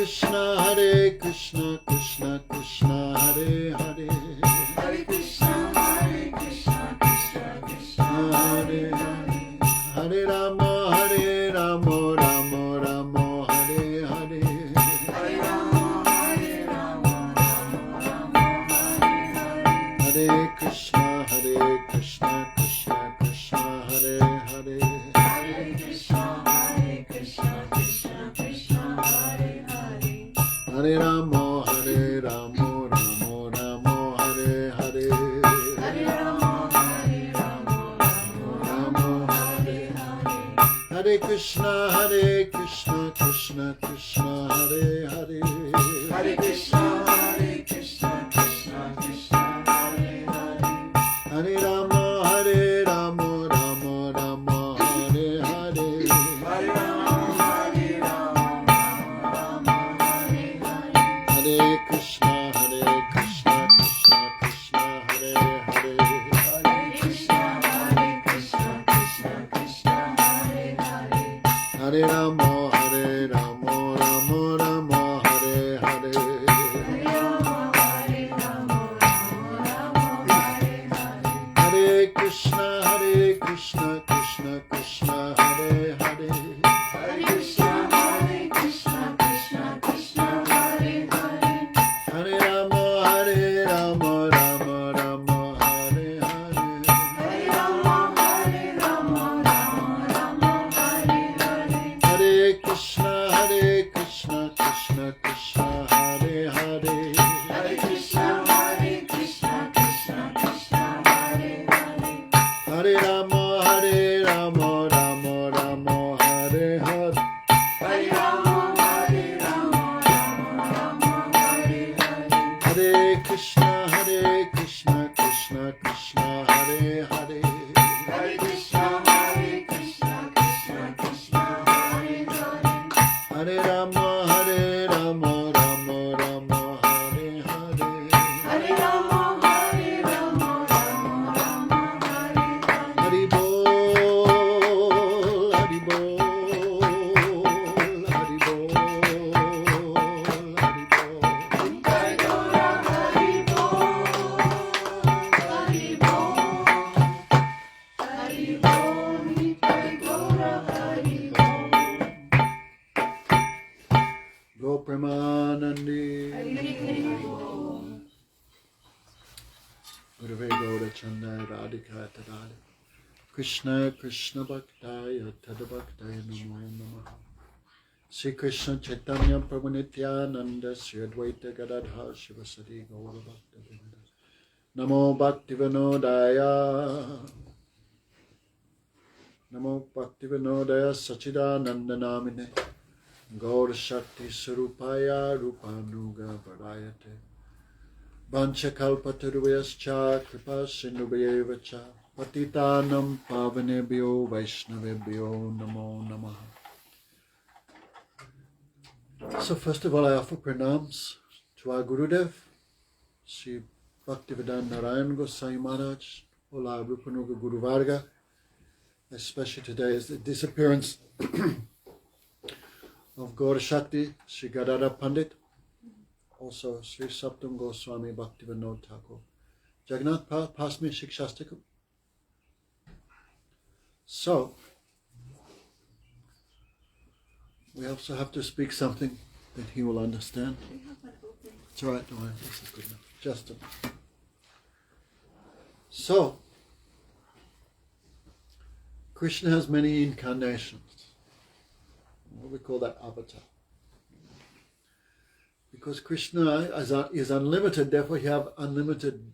Krishna, Krishna Krishna, Hare Hare, Hare Krishna, Krishna Krishna, Hare Hare. Hare Rama, Rama Rama, Hare Hare, Hare Rama, Rama Rama, Hare Hare. Hare Krishna, Krishna Krishna, Hare Hare, Hare Krishna, Krishna Krishna, Hare Hare. Hare Rama, Rama Rama, Hare Hare, Hare Rama, Rama Hare Hare. Hare Krishna, Krishna Krishna, Hare Hare, Hare Krishna, Krishna Krishna, Hare Hare. Hare Rama, Rama Rama, Hare Hare, Hare Rama, Rama Hare Hare. Hare Krishna, Krishna Krishna, Hare Hare, Hare Krishna, Krishna Krishna, Hare Hare. Hare Rama, Rama Rama, Hare Hare, Hare Rama, Rama Hare Hare. Hare Krishna, Krishna Krishna, Hare Hare, Hare Krishna, Krishna Krishna, Hare Hare. Hare Rama, Rama Rama, Hare Hare, Hare Rama, Rama Hare Hare. Hare Krishna, Krishna Krishna, Hare Hare, Hare Krishna, Krishna Krishna, Hare Hare. Hare Rama, Rama Rama, Hare Hare, Hare Rama, Rama Hare Hare. Hare Krishna, Krishna Krishna, Hare Hare, Hare Krishna, Krishna Krishna, Hare Hare. Hare Rama, Rama Rama, Hare Hare, Hare Rama, Rama Hare Hare. Hari Bol, Hari Bol, Hari Bol, Hari Bol. Jai Gaura Hari Bol, Hari Bol, Hari Bol, Jai Gaura Hari Bol. Go Premanandi, Hari Bol. Gurave Gaura Chanda Radhika Tadali, Krishna Krishna Bhaktaya Tadabhaktaya Namo Namaha. Sri Krishna Chaitanya Prabhu Nityananda Sri Advaita Gadadhara Shivasati Gaura Bhaktivinoda Namo Bhaktivinodaya Namo Bhaktivinodaya Sachidananda Namine Gaura Shakti Sarupaya Rupanuga Varayate Vanchakalpataruvayascha Kripa Sindhuvayevacha Patitanam Pavanebhyo Vaishnavebhyo Namo Namaha. So first of all, I offer pranams to our Gurudev, Sri Bhaktivedanta Narayan Gosai Maharaj, all our Rupanuga Guru Varga. Especially today is the disappearance of Gaura Shakti, Sri Gadadhara Pandit, also Sri Saptam Goswami Bhaktivinoda Thakur. Jagannath, pass me Shikshastakam. So, we also have to speak something that he will understand. It's all right, don't worry, this is good enough. Just enough. So, Krishna has many incarnations. What we call that avatar. Because Krishna is unlimited, therefore you have unlimited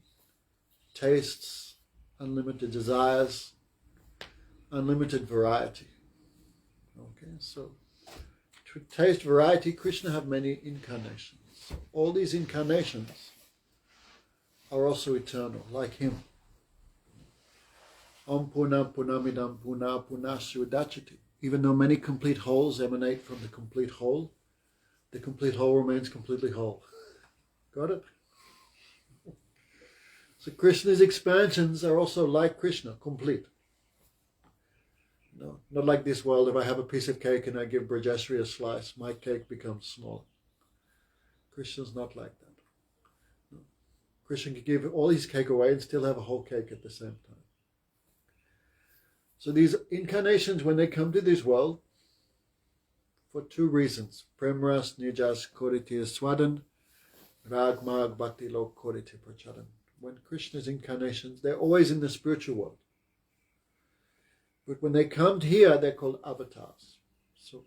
tastes, unlimited desires, unlimited variety. Okay, so to taste variety, Krishna have many incarnations. So all these incarnations are also eternal, like him. Om Puna Punamidam Puna Punasya Udachati. Even though many complete wholes emanate from the complete whole remains completely whole. Got it? So Krishna's expansions are also like Krishna, complete. No, not like this world. If I have a piece of cake and I give Brajeshri a slice, my cake becomes smaller. Krishna's not like that. No. Krishna can give all his cake away and still have a whole cake at the same time. So these incarnations, when they come to this world, for two reasons, Premras Nijas Koriti Swadan, Rag Mag Bhakti Lok Koriti Prachadan. When Krishna's incarnations, they're always in the spiritual world. But when they come here, they're called avatars. So,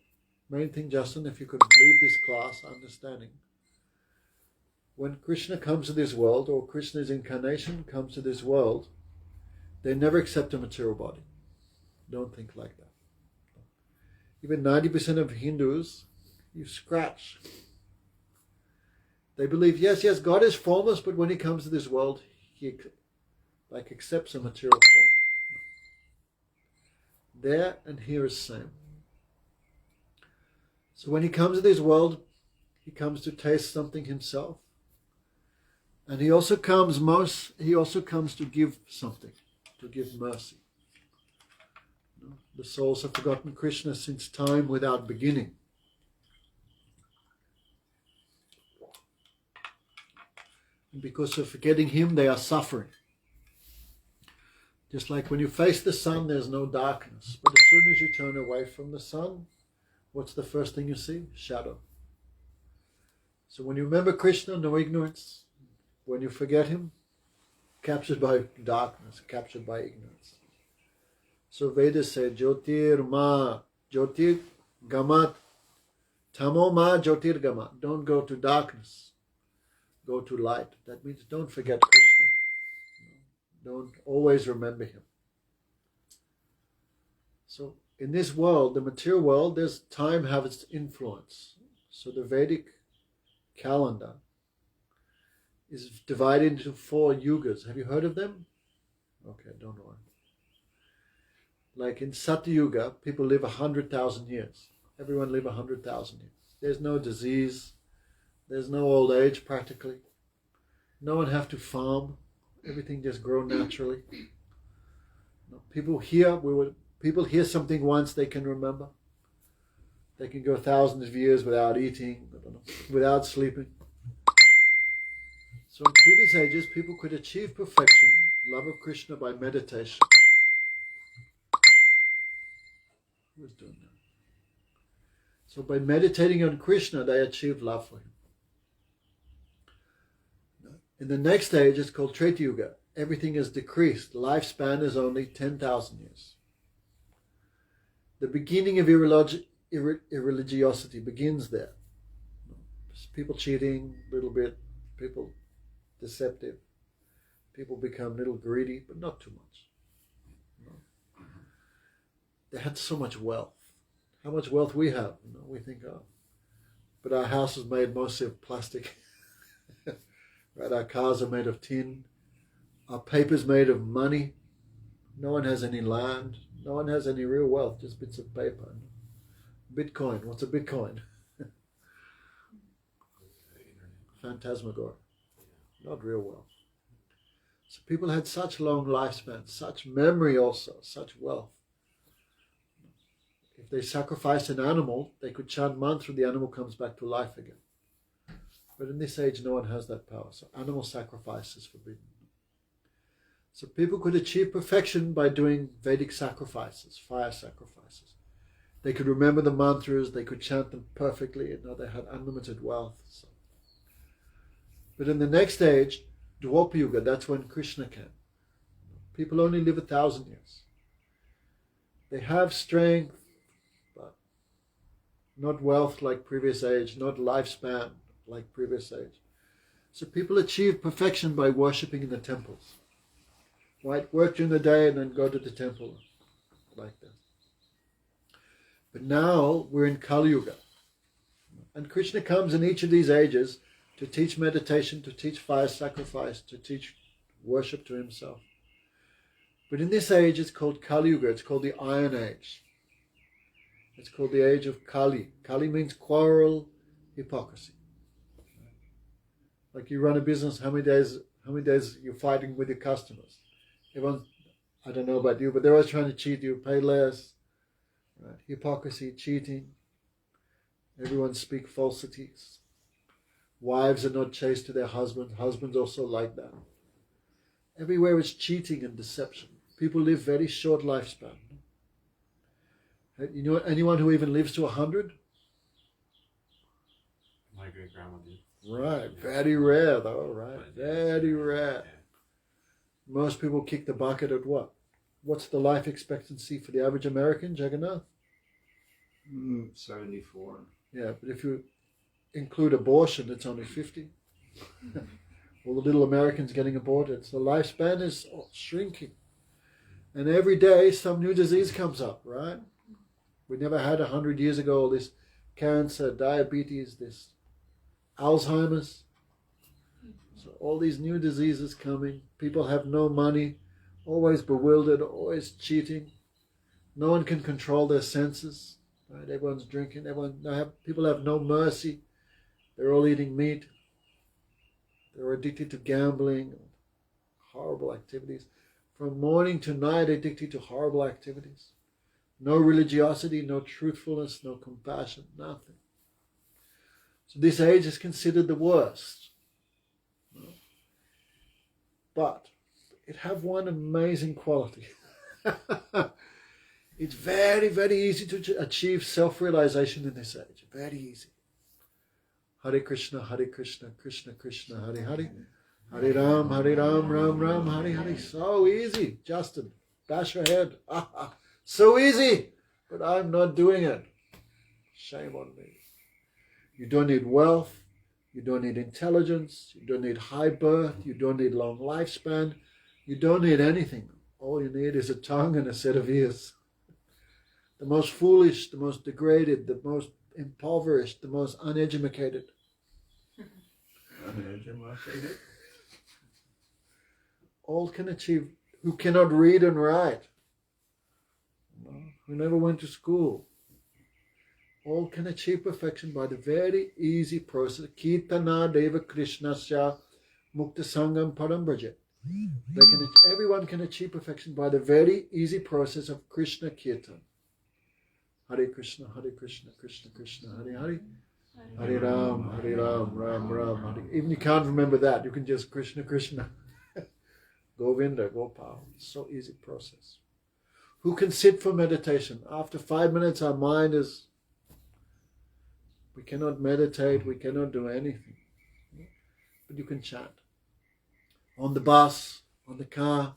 main thing, Justin, if you could leave this class understanding, when Krishna comes to this world, or Krishna's incarnation comes to this world, they never accept a material body. Don't think like that. Even 90% of Hindus, you scratch. They believe, yes, God is formless, but when he comes to this world, he accepts a material form. There and here is same. So when he comes to this world, he comes to taste something himself. And he also comes to give something, to give mercy. The souls have forgotten Krishna since time without beginning. And because of forgetting him, they are suffering. Just like when you face the sun, there's no darkness. But as soon as you turn away from the sun, what's the first thing you see? Shadow. So when you remember Krishna, no ignorance. When you forget him, captured by darkness, captured by ignorance. So Vedas say, Jyotir ma, Jyotir gamat, tamo ma Jyotir gamat. Don't go to darkness, go to light. That means don't forget Krishna. Don't always remember him. So in this world, the material world, there's time have its influence. So the Vedic calendar is divided into 4 yugas. Have you heard of them? Okay, don't worry. Like in Satyuga, people live 100,000 years. Everyone live 100,000 years. There's no disease. There's no old age practically. No one have to farm. Everything just grow naturally. People hear something once they can remember. They can go thousands of years without eating, without sleeping. So in previous ages, people could achieve perfection, love of Krishna, by meditation. Who's doing that? So by meditating on Krishna, they achieve love for him. In the next stage, it's called Treta Yuga. Everything is decreased. Lifespan is only 10,000 years. The beginning of irreligiosity begins there. People cheating a little bit, people deceptive, people become a little greedy, but not too much. They had so much wealth. How much wealth we have? We think, but our house is made mostly of plastic. Right? Our cars are made of tin. Our paper's made of money. No one has any land. No one has any real wealth, just bits of paper. Bitcoin. What's a Bitcoin? Phantasmagoria. Not real wealth. So people had such long lifespans, such memory also, such wealth. If they sacrificed an animal, they could chant mantra, the animal comes back to life again. But in this age, no one has that power. So animal sacrifice is forbidden. So people could achieve perfection by doing Vedic sacrifices, fire sacrifices. They could remember the mantras, they could chant them perfectly, they had unlimited wealth. So. But in the next stage, Dwapara Yuga, that's when Krishna came. People only live 1,000 years. They have strength, but not wealth like previous age, not lifespan like previous age. So people achieve perfection by worshipping in the temples. Right? Work during the day and then go to the temple like that. But now we're in Kali Yuga. And Krishna comes in each of these ages to teach meditation, to teach fire sacrifice, to teach worship to himself. But in this age it's called Kali Yuga, it's called the Iron Age. It's called the age of Kali. Kali means quarrel, hypocrisy. Like you run a business, how many days you're fighting with your customers? Everyone, I don't know about you, but they're always trying to cheat you, pay less. Right? Hypocrisy, cheating. Everyone speak falsities. Wives are not chaste to their husbands. Husbands also like that. Everywhere is cheating and deception. People live very short lifespan. You know anyone who even lives to 100? My great grandma did. Right. Very rare though, right? Very rare. Yeah. Most people kick the bucket at what? What's the life expectancy for the average American, Jagannath? 74. Yeah, but if you include abortion, it's only 50. All the little Americans getting aborted. So lifespan is shrinking. And every day some new disease comes up, right? We never had 100 years ago all this cancer, diabetes, this Alzheimer's. So all these new diseases coming. People have no money, always bewildered, always cheating. No one can control their senses. Right? Everyone's drinking. People have no mercy. They're all eating meat. They're addicted to gambling, horrible activities. From morning to night, addicted to horrible activities. No religiosity, no truthfulness, no compassion, nothing. So this age is considered the worst. But it have one amazing quality. It's very, very easy to achieve self-realization in this age. Very easy. Hare Krishna, Krishna Krishna, Hare Hare. Hare Ram, Ram Ram, Hare Hare. So easy, Justin. Bash your head. So easy, but I'm not doing it. Shame on me. You don't need wealth. You don't need intelligence. You don't need high birth. You don't need long lifespan. You don't need anything. All you need is a tongue and a set of ears. The most foolish, the most degraded, the most impoverished, the most uneducated. Uneducated? All can achieve, who cannot read and write, who never went to school. All can achieve perfection by the very easy process. Kirtana Deva Krishnasya Mukta Sangam Parambraja. Everyone can achieve perfection by the very easy process of Krishna Kirtan. Hare Krishna, Krishna Krishna, Hare Hare. Hare Ram, Ram Ram, Hare. Even you can't remember that. You can just Krishna Krishna. Govinda, Gopal. So easy process. Who can sit for meditation? After 5 minutes our mind is, we cannot meditate, we cannot do anything. But you can chant. On the bus, on the car,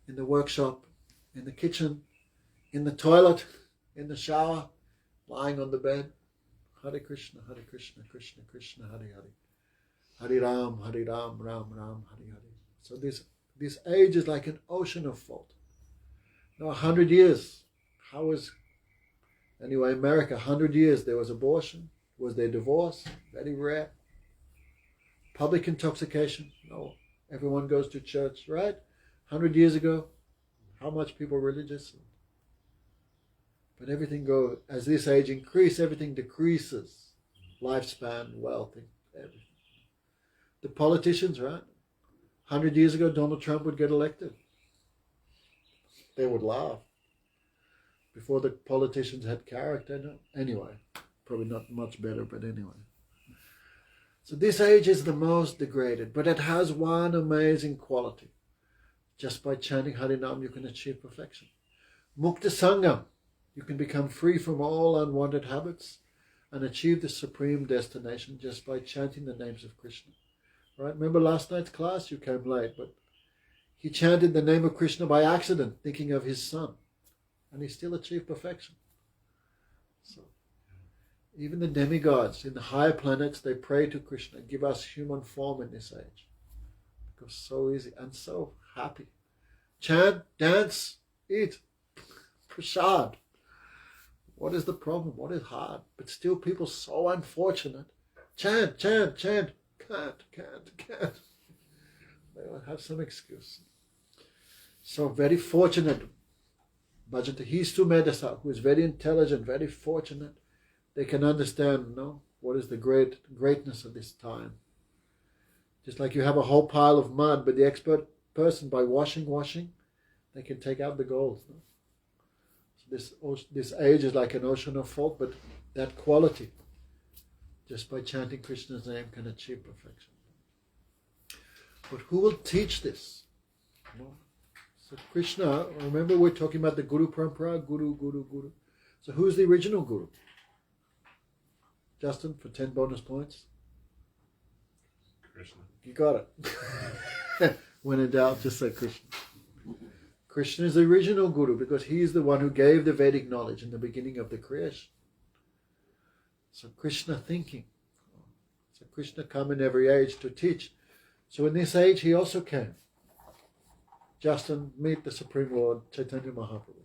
in the workshop, in the kitchen, in the toilet, in the shower, lying on the bed. Hare Krishna, Krishna Krishna, Hare Hare. Hare Ram, Ram Ram, Hare Hare. So this age is like an ocean of fault. Now 100 years, anyway, America, 100 years, there was abortion. Was there divorce? Very rare. Public intoxication? No. Everyone goes to church, right? 100 years ago, how much people were religious? But everything goes, as this age increases, everything decreases. Lifespan, wealth, everything. The politicians, right? 100 years ago, Donald Trump would get elected. They would laugh. Before the politicians had character, no? Anyway, probably not much better, but anyway. So this age is the most degraded, but it has one amazing quality. Just by chanting Harinam, you can achieve perfection. Mukta Sangam, you can become free from all unwanted habits and achieve the supreme destination just by chanting the names of Krishna. Right? Remember last night's class? You came late, but he chanted the name of Krishna by accident, thinking of his son, and he still achieved perfection. So, even the demigods in the higher planets, they pray to Krishna, give us human form in this age. Because so easy and so happy. Chant, dance, eat, prasad. What is the problem? What is hard? But still people so unfortunate. Chant, chant, chant. Can't. They will have some excuse. So very fortunate. Bhajanta, he's to Medasa, who is very intelligent, very fortunate. They can understand, what is the greatness of this time. Just like you have a whole pile of mud, but the expert person, by washing, they can take out the gold. So this age is like an ocean of fault, but that quality, just by chanting Krishna's name, can achieve perfection. But who will teach this? No. So Krishna, remember we're talking about the Guru Parampara, Guru. So who's the original Guru? Justin, for 10 bonus points. Krishna. You got it. When in doubt, just say Krishna. Krishna is the original Guru because he is the one who gave the Vedic knowledge in the beginning of the creation. So Krishna thinking. So Krishna come in every age to teach. So in this age he also came. Justin, meet the Supreme Lord Chaitanya Mahaprabhu.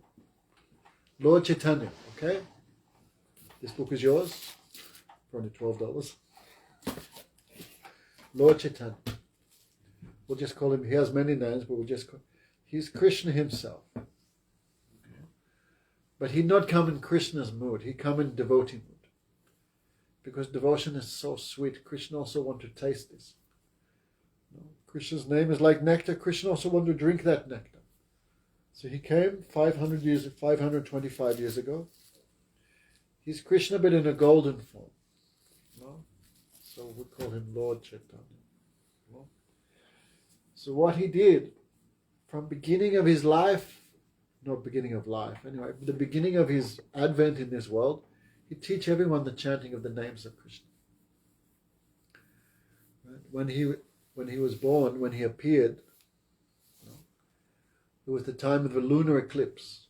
Lord Chaitanya, okay? This book is yours for only $12. Lord Chaitanya. We'll just call him, he has many names, but we'll just call he's Krishna himself. Okay. But he'd not come in Krishna's mood, he'd come in devotee mood. Because devotion is so sweet, Krishna also wants to taste this. Krishna's name is like nectar, Krishna also wanted to drink that nectar. So he came 525 years ago. He's Krishna but in a golden form. No? So we call him Lord Chaitanya. No? So what he did, from beginning of his life, not beginning of life, anyway, the beginning of his advent in this world, he teach everyone the chanting of the names of Krishna. Right? When he was born, when he appeared, it was the time of the lunar eclipse.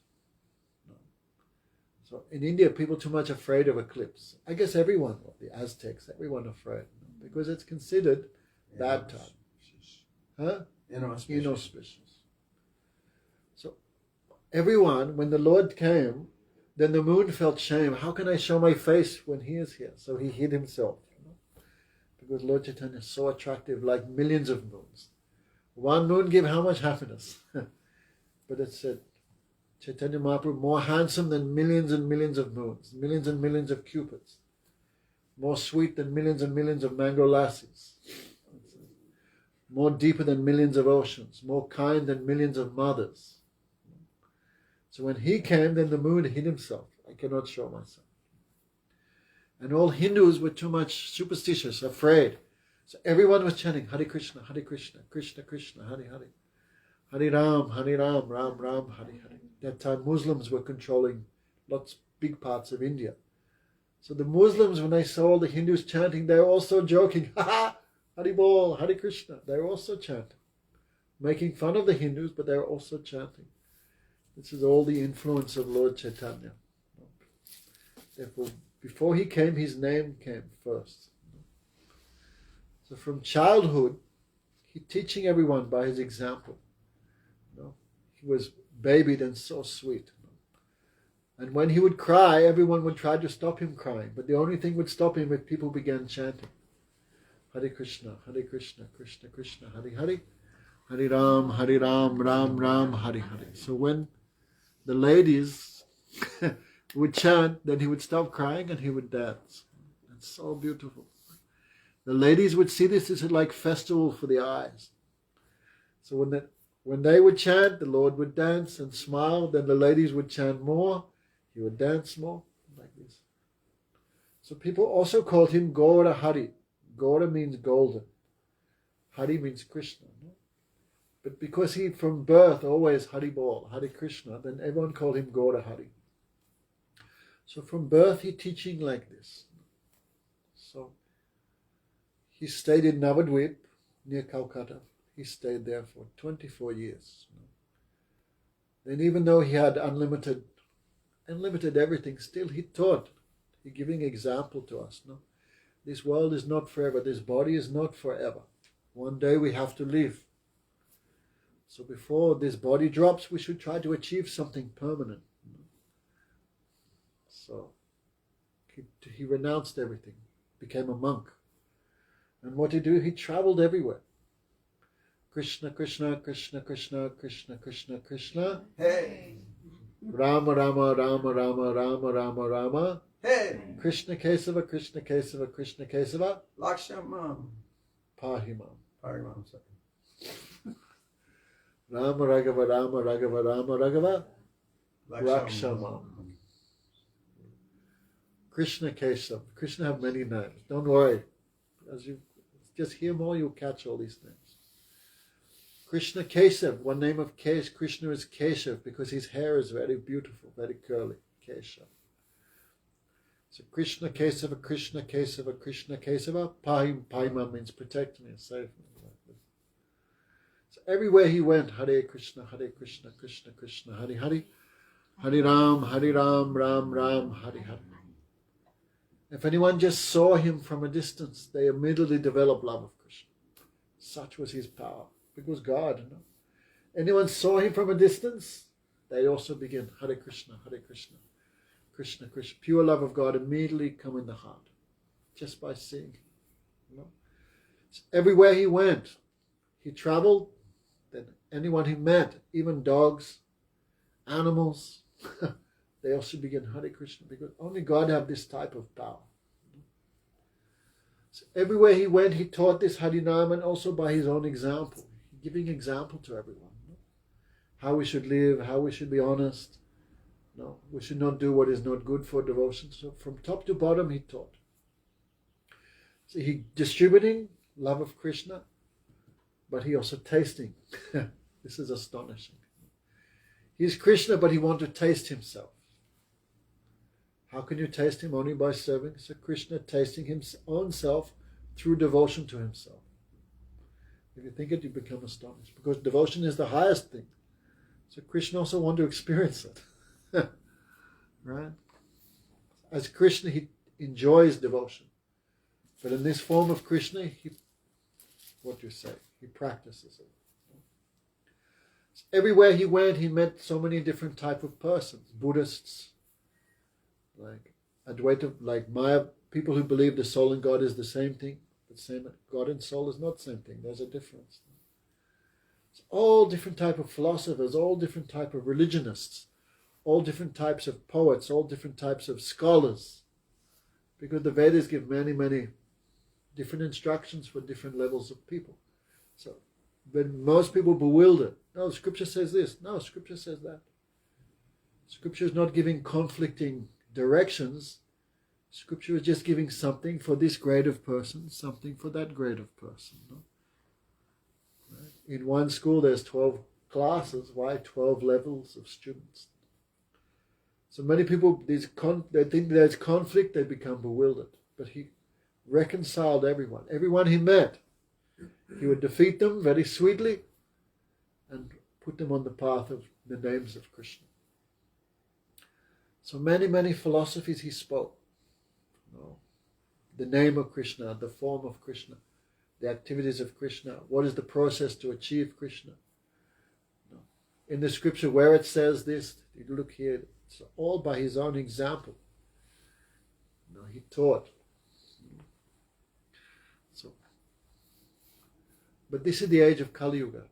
So in India, people too much afraid of eclipse. I guess everyone, the Aztecs, everyone afraid, because it's considered bad time. Huh? Inauspicious. So everyone, when the Lord came, then the moon felt shame. How can I show my face when he is here? So he hid himself. Because Lord Chaitanya is so attractive, like millions of moons. One moon give how much happiness? But it said, Chaitanya Mahaprabhu more handsome than millions and millions of moons, millions and millions of cupids, more sweet than millions and millions of mango lassis, more deeper than millions of oceans, more kind than millions of mothers. So when he came, then the moon hid himself. I cannot show myself. And all Hindus were too much superstitious, afraid. So everyone was chanting, Hare Krishna, Krishna Krishna, Hare Hare. Hare Ram, Ram Ram, Hare Hare. That time Muslims were controlling big parts of India. So the Muslims, when they saw all the Hindus chanting, they were also joking, ha ha, Hare Bol, Hare Krishna. They were also chanting. Making fun of the Hindus, but they were also chanting. This is all the influence of Lord Chaitanya. Therefore, before he came, his name came first. So from childhood, he's teaching everyone by his example. He was babied and so sweet. And when he would cry, everyone would try to stop him crying. But the only thing would stop him if people began chanting. Hare Krishna, Krishna Krishna, Hare Hare. Hare Ram, Ram Ram, Hare Hare. So when the ladies would chant, then he would stop crying and he would dance. It's so beautiful. The ladies would see this as like festival for the eyes. So when they would chant, the Lord would dance and smile. Then the ladies would chant more. He would dance more, like this. So people also called him Gaura Hari. Gaura means golden. Hari means Krishna. No? But because he from birth always Hari Bol, Hare Krishna, then everyone called him Gaura Hari. So from birth he teaching like this. So he stayed in Navadvip near Calcutta. He stayed there for 24 years. Then even though he had unlimited everything, still he taught. He giving example to us. No, this world is not forever. This body is not forever. One day we have to leave. So before this body drops, we should try to achieve something permanent. So he renounced everything, became a monk. And what did he do? He traveled everywhere. Krishna, Krishna, Krishna, Krishna, Krishna, Krishna, Krishna. Hey. Rama, Rama, Rama, Rama, Rama, Rama, Rama. Hey. Krishna Kesava, Krishna Kesava, Krishna Kesava. Lakshamam. Pahimam. Parimam, sorry. Rama Raghava, Rama Raghava, Rama Raghava. Rakshamam. Krishna Keshav. Krishna have many names. Don't worry. As you just hear more, you'll catch all these names. Krishna Keshav. One name of Krishna is Keshav because his hair is very beautiful, very curly. Keshav. So Krishna Kesava, Krishna Kesava, Krishna Kesava. Pahima means protect me and save me. So everywhere he went, Hare Krishna, Krishna Krishna, Hare Hare. Hare Ram, Ram Ram, Hare Hare. If anyone just saw him from a distance, they immediately developed love of Krishna. Such was his power. It was God. You know? Anyone saw him from a distance, they also begin Hare Krishna, Krishna Krishna. Pure love of God immediately come in the heart, just by seeing him. You know? So everywhere he went, he traveled. Then anyone he met, even dogs, animals, they also begin Hare Krishna because only God have this type of power. So everywhere he went, he taught this Harinam, and also by his own example, giving example to everyone. How we should live, how we should be honest. No, we should not do what is not good for devotion. So from top to bottom, he taught. So he distributing love of Krishna, but he also tasting. This is astonishing. He's Krishna, but he wants to taste himself. How can you taste him? Only by serving. So Krishna tasting his own self through devotion to himself. If you think it, you become astonished. Because devotion is the highest thing. So Krishna also wants to experience it. Right? As Krishna, he enjoys devotion. But in this form of Krishna, he practices it. So everywhere he went, he met so many different type of persons. Buddhists, like Advaita, like Maya, people who believe the soul and God is the same thing. The same God and soul is not the same thing. There's a difference. It's all different type of philosophers, all different type of religionists, all different types of poets, all different types of scholars. Because the Vedas give many, many different instructions for different levels of people. So when most people bewilder, no, Scripture says this, no, Scripture says that. Scripture is not giving conflicting directions. Scripture is just giving something for this grade of person, something for that grade of person. No? Right? In one school there's 12 classes. Why 12 levels of students? So many people, they think there's conflict, they become bewildered. But he reconciled everyone. Everyone he met, he would defeat them very sweetly and put them on the path of the names of Krishna. So many, many philosophies he spoke. No. The name of Krishna, the form of Krishna, the activities of Krishna, what is the process to achieve Krishna. No. In the scripture where it says this, you look here, it's all by his own example. No, he taught. So, but this is the age of Kali Yuga.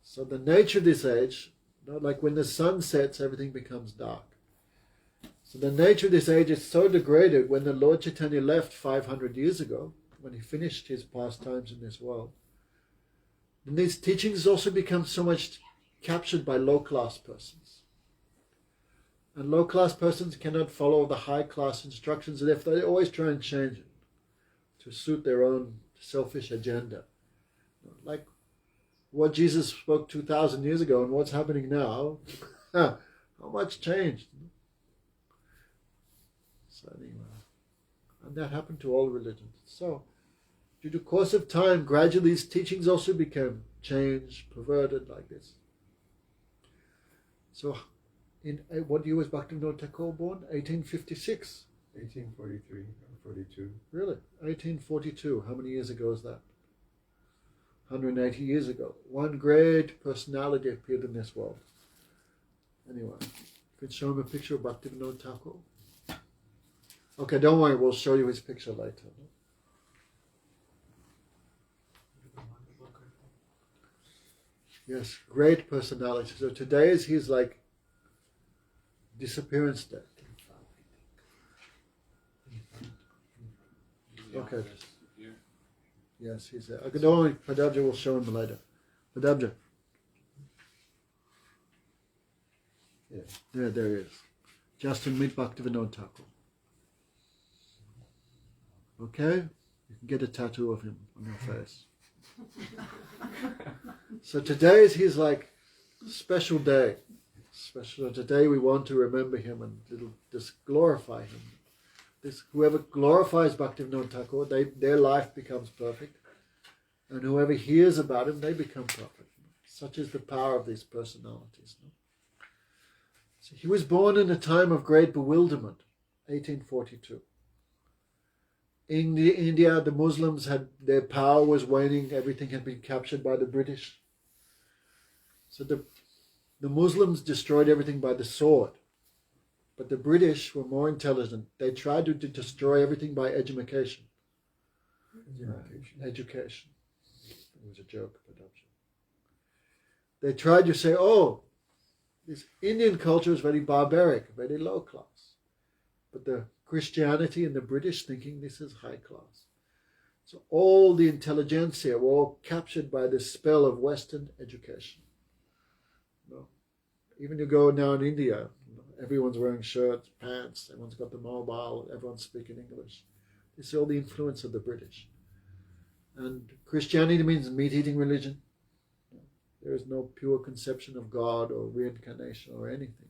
So the nature of this age, like when the sun sets, everything becomes dark. So the nature of this age is so degraded. When the Lord Chaitanya left 500 years ago, when he finished his pastimes in this world, then these teachings also become so much captured by low-class persons. And low-class persons cannot follow the high-class instructions, and if they always try and change it to suit their own selfish agenda. Like what Jesus spoke 2,000 years ago and what's happening now, how much changed? So anyway, and that happened to all religions. So, due to course of time, gradually these teachings also became changed, perverted like this. So, in what year was Bhaktivinoda Thakur born? 1856. 1843 or 42. Really? 1842. How many years ago is that? 180 years ago. One great personality appeared in this world. Anyway, you can show him a picture of Bhaktivinoda Thakur. Okay, don't worry, we'll show you his picture later. Yes, great personality. So today is his like disappearance day. Okay. Yes, he's there. Okay, don't worry, Padabja will show him later. Padabja. Yeah. There he is. Just to meet Bhaktivinoda Thakur. Okay? You can get a tattoo of him on your face. So today is his like special day. Special today we want to remember him and just glorify him. Whoever glorifies Bhaktivinoda Thakur, their life becomes perfect. And whoever hears about him, they become perfect. Such is the power of these personalities. No? So he was born in a time of great bewilderment, 1842. In India, the Muslims their power was waning. Everything had been captured by the British. So the Muslims destroyed everything by the sword. But the British were more intelligent. They tried to destroy everything by education. Education. It was a joke, but they tried to say, oh, this Indian culture is very barbaric, very low class. But the Christianity and the British thinking this is high class. So all the intelligentsia were all captured by the spell of Western education. No. Even you go now in India, everyone's wearing shirts, pants, everyone's got the mobile, everyone's speaking English. You see all the influence of the British. And Christianity means meat-eating religion. There is no pure conception of God or reincarnation or anything.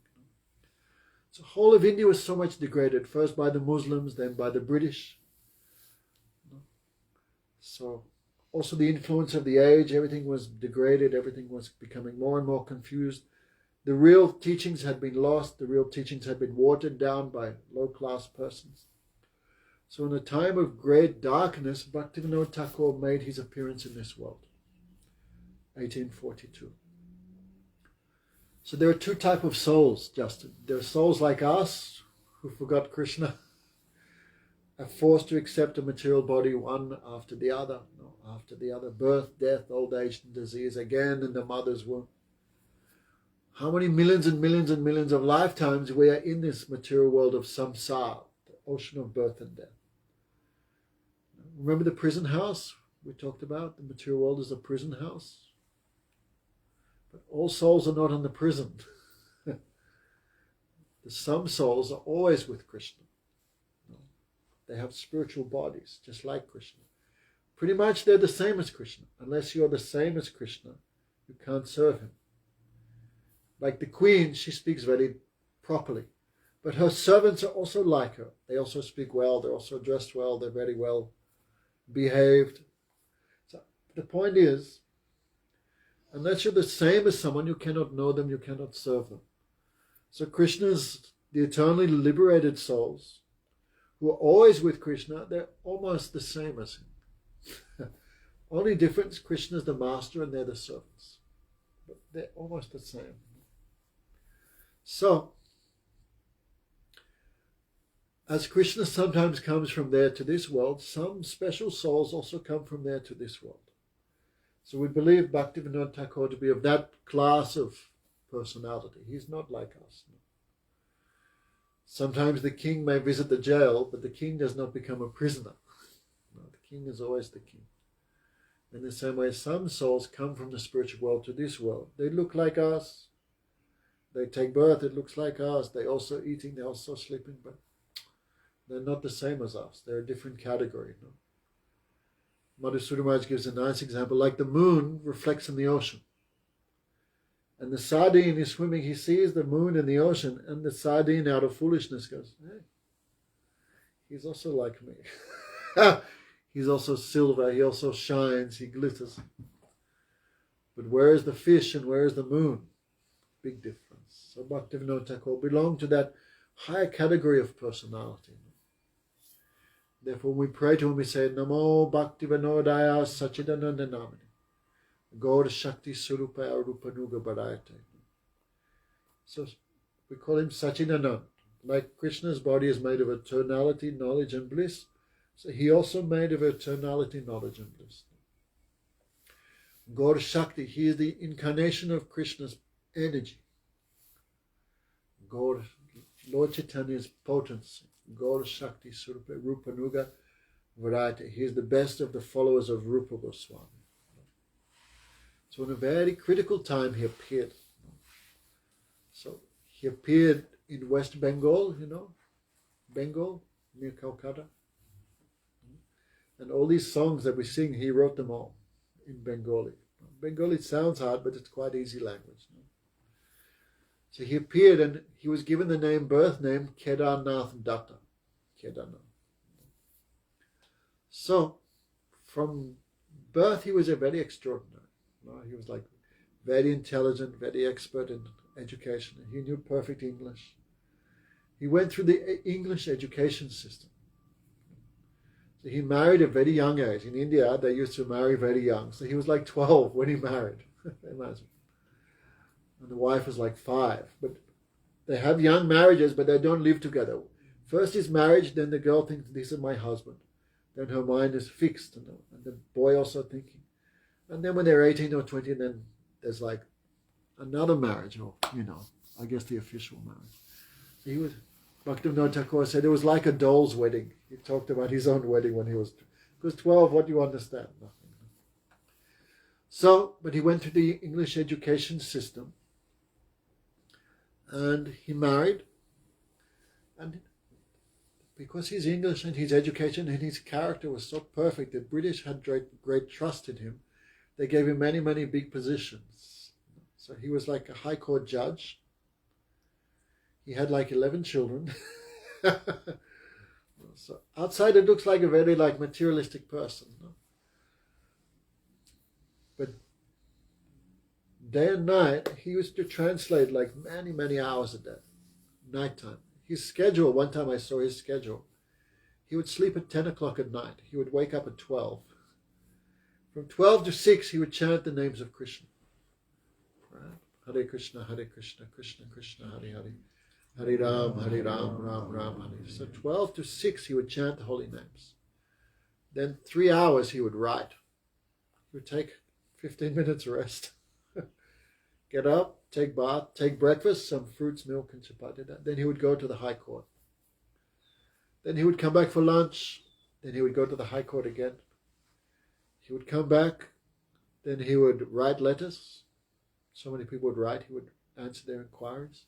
So the whole of India was so much degraded, first by the Muslims, then by the British. So also the influence of the age, everything was degraded, everything was becoming more and more confused. The real teachings had been lost, the real teachings had been watered down by low-class persons. So in a time of great darkness, Bhaktivinoda Thakur made his appearance in this world, 1842. So there are two types of souls, Justin. There are souls like us, who forgot Krishna, are forced to accept a material body one after the other, birth, death, old age, and disease, again in the mother's womb. How many millions and millions and millions of lifetimes we are in this material world of samsara, the ocean of birth and death. Remember the prison house we talked about? The material world is a prison house. But all souls are not in the prison. Some souls are always with Krishna. They have spiritual bodies, just like Krishna. Pretty much they're the same as Krishna. Unless you're the same as Krishna, you can't serve him. Like the queen, she speaks very properly. But her servants are also like her. They also speak well, they're also dressed well, they're very well behaved. So the point is, unless you're the same as someone, you cannot know them, you cannot serve them. So Krishna's, the eternally liberated souls, who are always with Krishna, they're almost the same as him. Only difference, Krishna is the master and they're the servants. But they're almost the same. So, as Krishna sometimes comes from there to this world, some special souls also come from there to this world. So we believe Bhaktivinoda Thakur to be of that class of personality. He's not like us. Sometimes the king may visit the jail, but the king does not become a prisoner. No, the king is always the king. In the same way, some souls come from the spiritual world to this world. They look like us. They take birth, it looks like us. They're also eating, they're also sleeping, but they're not the same as us. They're a different category. No? Madhusudana Maharaj gives a nice example. Like the moon reflects in the ocean. And the sardine is swimming, he sees the moon in the ocean, and the sardine out of foolishness goes, hey, he's also like me. He's also silver, he also shines, he glitters. But where is the fish and where is the moon? Big difference. So Bhaktivinoda Thakur belonged to that higher category of personality. Therefore, when we pray to him, we say, Namo Bhaktivinodaya Sachidananda Namini. Gaur Shakti Surupaya Rupanuga Bharayate. So we call him Sachidananda. Like Krishna's body is made of eternality, knowledge and bliss, so he also made of eternality, knowledge and bliss. Gaur Shakti, he is the incarnation of Krishna's energy. Gaur, Lord Chaitanya's potency. Gaur Shakti Surupa Rupanuga Varayate. He is the best of the followers of Rupa Goswami. So in a very critical time he appeared. So he appeared in West Bengal, Bengal, near Calcutta. And all these songs that we sing, he wrote them all in Bengali. Bengali sounds hard, but it's quite easy language. So he appeared and he was given the birth name Kedarnath Datta. Kedarnath. So, from birth he was a very extraordinary. He was like very intelligent, very expert in education. He knew perfect English. He went through the English education system. So he married at a very young age. In India, they used to marry very young. So he was like 12 when he married. Imagine. And the wife was like 5. But they have young marriages, but they don't live together. First is marriage, then the girl thinks, this is my husband. Then her mind is fixed, and the boy also thinking. And then when they're 18 or 20, then there's like another marriage, or, I guess the official marriage. So he was, Bhaktivinoda Thakur said it was like a doll's wedding. He talked about his own wedding when he was, because 12, what do you understand? Nothing. So, but he went through the English education system, and he married, and because his English and his education and his character was so perfect, the British had great trust in him. They gave him many, many big positions. So he was like a high court judge. He had like 11 children. So outside it looks like a very materialistic person. But day and night, he used to translate like many, many hours a day, nighttime. His schedule, one time I saw his schedule, he would sleep at 10 o'clock at night. He would wake up at 12. From 12 to 6, he would chant the names of Krishna. Right? Hare Krishna, Krishna Krishna, Hare Hare. Hare Ram, Ram Ram, Hare. So 12 to 6, he would chant the holy names. Then 3 hours he would write. He would take 15 minutes rest. Get up, take bath, take breakfast, some fruits, milk, and chapati. Then he would go to the High Court. Then he would come back for lunch. Then he would go to the High Court again. He would come back. Then he would write letters. So many people would write. He would answer their inquiries.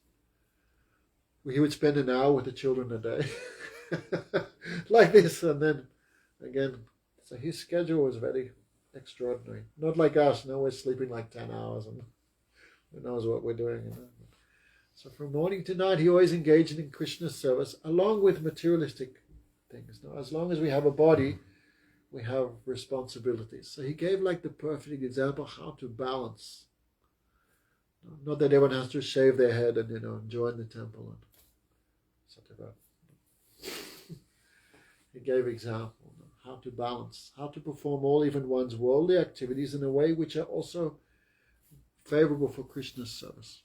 He would spend an hour with the children a day. Like this. And then again. So his schedule was very extraordinary. Not like us. No, we're sleeping like 10 hours and who knows what we're doing. So from morning to night, he always engaged in Krishna's service, along with materialistic things. Now, as long as we have a body, we have responsibilities. So he gave like the perfect example how to balance. Not that everyone has to shave their head and join the temple and etc. He gave example how to balance, how to perform all, even one's worldly activities in a way which are also favorable for Krishna's service.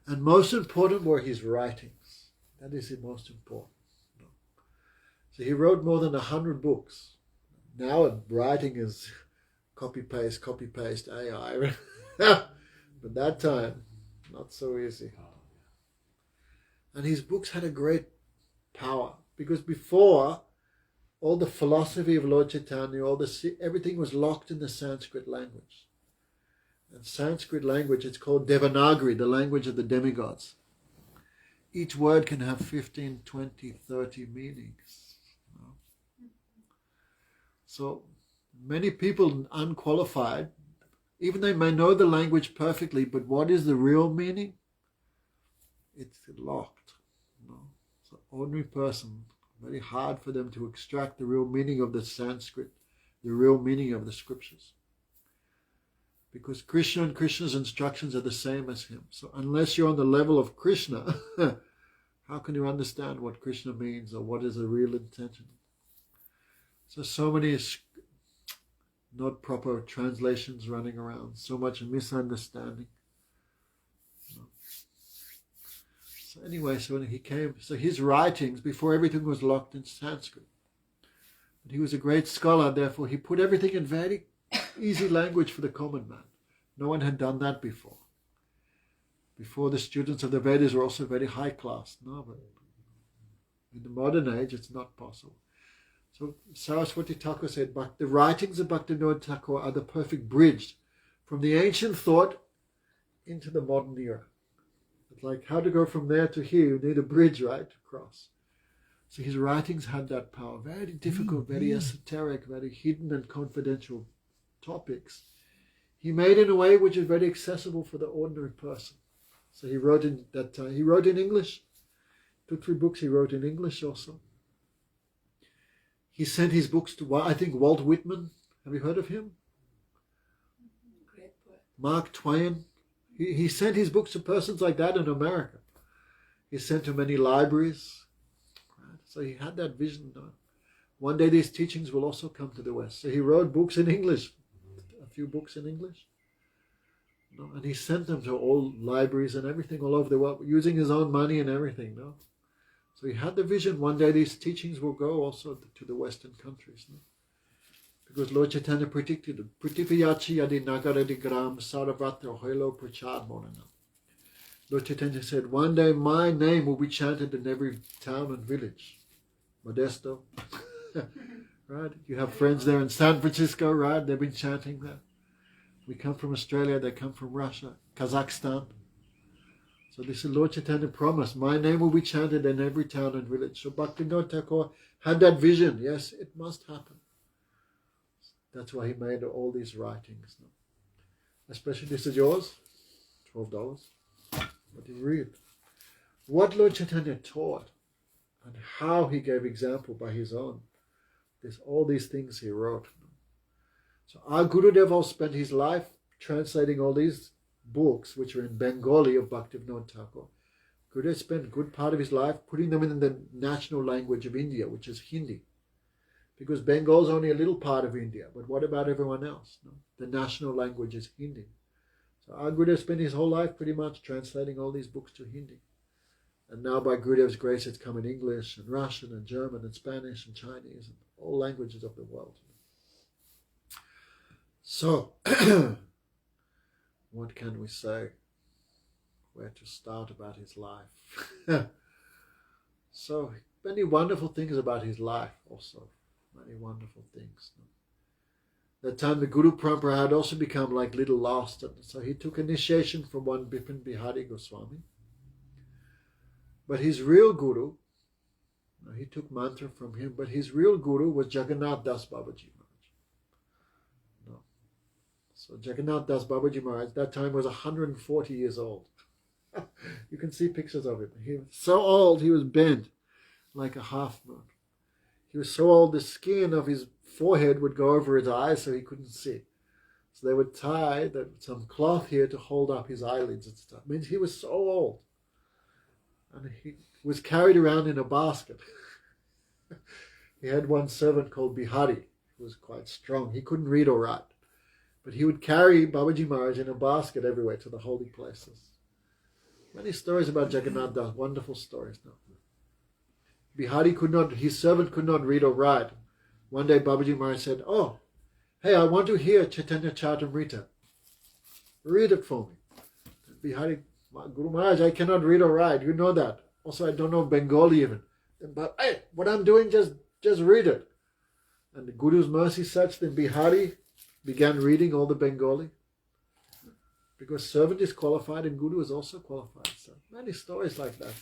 And most important were his writings. That is the most important. So he wrote more than 100 books. Now writing is copy-paste, AI. But that time, not so easy. And his books had a great power. Because before, all the philosophy of Lord Chaitanya, everything was locked in the Sanskrit language. And Sanskrit language, it's called Devanagari, the language of the demigods. Each word can have 15, 20, 30 meanings. So many people unqualified, even they may know the language perfectly, but what is the real meaning? It's locked. So ordinary person, very hard for them to extract the real meaning of the Sanskrit, the real meaning of the scriptures. Because Krishna and Krishna's instructions are the same as him. So unless you're on the level of Krishna, how can you understand what Krishna means or what is the real intention? So many not proper translations running around, so much misunderstanding. So anyway, so when he came, so his writings, before everything was locked in Sanskrit. But he was a great scholar, therefore he put everything in very easy language for the common man. No one had done that before. Before, the students of the Vedas were also very high class. No, but in the modern age, it's not possible. So Saraswati Thakur said, but the writings of Bhaktivinoda Thakur are the perfect bridge from the ancient thought into the modern era. It's like how to go from there to here. You need a bridge, right, to cross. So his writings had that power. Very difficult, very esoteric, very hidden and confidential topics. He made in a way which is very accessible for the ordinary person. So he wrote in that time. He wrote in English. 2, 3 books he wrote in English also. He sent his books to, I think, Walt Whitman. Have you heard of him? Great poet. Mark Twain. He sent his books to persons like that in America. He sent to many libraries. So he had that vision. One day these teachings will also come to the West. So he wrote books in English, a few books in English. And he sent them to all libraries and everything all over the world, using his own money and everything. So he had the vision, one day these teachings will go also to the Western countries. Because Lord Chaitanya predicted it. Pratipayachi yadi nagaradi gram saravatra hoilo prachad monana. Lord Chaitanya said, one day my name will be chanted in every town and village. Modesto. Right? You have friends there in San Francisco, right? They've been chanting that. We come from Australia, they come from Russia, Kazakhstan. So this is Lord Chaitanya promised, my name will be chanted in every town and village. So Bhaktivinoda Thakur had that vision. Yes, it must happen. That's why he made all these writings. Especially, this is yours, $12. What do you read? What Lord Chaitanya taught and how he gave example by his own. All these things he wrote. So our Gurudev all spent his life translating all these books which are in Bengali of Bhaktivinoda Thakur. Gurudev spent a good part of his life putting them in the national language of India, which is Hindi. Because Bengal is only a little part of India, but what about everyone else? The national language is Hindi. So our Gurudev spent his whole life pretty much translating all these books to Hindi. And now by Gurudev's grace it's come in English and Russian and German and Spanish and Chinese and all languages of the world. So, what can we say? Where to start about his life? So, many wonderful things about his life also. Many wonderful things. That time the Guru Parampara had also become like little lost. And so he took initiation from one Bipin Bihari Goswami. But his real Guru, he took mantra from him, but his real Guru was Jagannath Das Babaji Maharaj. So Jagannath Das Babaji Maharaj, that time was 140 years old. You can see pictures of him. He was so old, he was bent like a half moon. He was so old, the skin of his forehead would go over his eyes so he couldn't see. So they would tie some cloth here to hold up his eyelids and stuff. It means he was so old. And he was carried around in a basket. He had one servant called Bihari, who was quite strong. He couldn't read or write. But he would carry Babaji Maharaj in a basket everywhere to the holy places. Many stories about Jagannath Das, wonderful stories. No? Bihari his servant could not read or write. One day Babaji Maharaj said, "Oh, hey, I want to hear Chaitanya Charitamrita. Read it for me." Bihari, Guru Maharaj, I cannot read or write. You know that. Also, I don't know Bengali even. But hey, what I'm doing, just read it. And the Guru's mercy such, then Bihari began reading all the Bengali. Because servant is qualified and Guru is also qualified. So many stories like that.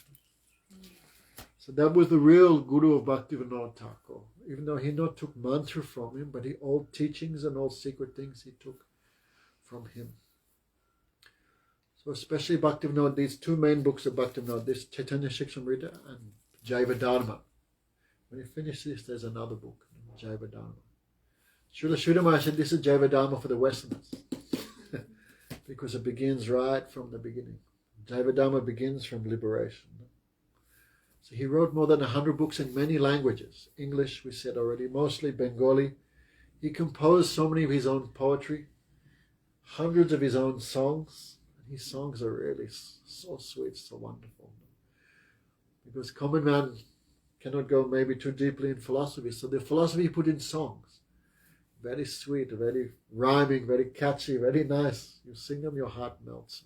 So that was the real Guru of Bhaktivinoda Thakur. Even though he not took mantra from him, but all teachings and all secret things he took from him. So especially Bhaktivinoda, these two main books of Bhaktivinoda, this Chaitanya Shikshamrita and Jaiva Dharma. When you finish this, there's another book, Jaiva Dharma. Srila Maharaj said this is Jaiva Dharma for the Westerners. Because it begins right from the beginning. Jaiva Dharma begins from liberation. So he wrote more than 100 books in many languages. English, we said already, mostly Bengali. He composed so many of his own poetry, hundreds of his own songs. His songs are really so sweet, so wonderful. Because common man cannot go maybe too deeply in philosophy. So the philosophy he put in songs. Very sweet, very rhyming, very catchy, very nice. You sing them, your heart melts.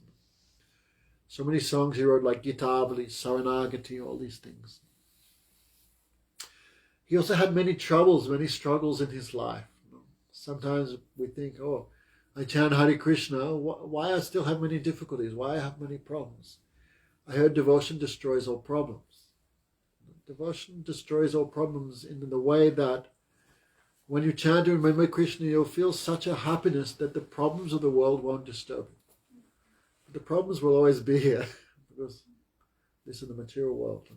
So many songs he wrote like Gitabali, Saranagati, all these things. He also had many troubles, many struggles in his life. Sometimes we think, oh, I chant Hare Krishna, why I still have many difficulties? Why I have many problems? I heard devotion destroys all problems. Devotion destroys all problems in the way that when you chant and remember Krishna, you'll feel such a happiness that the problems of the world won't disturb you. But the problems will always be here because this is the material world.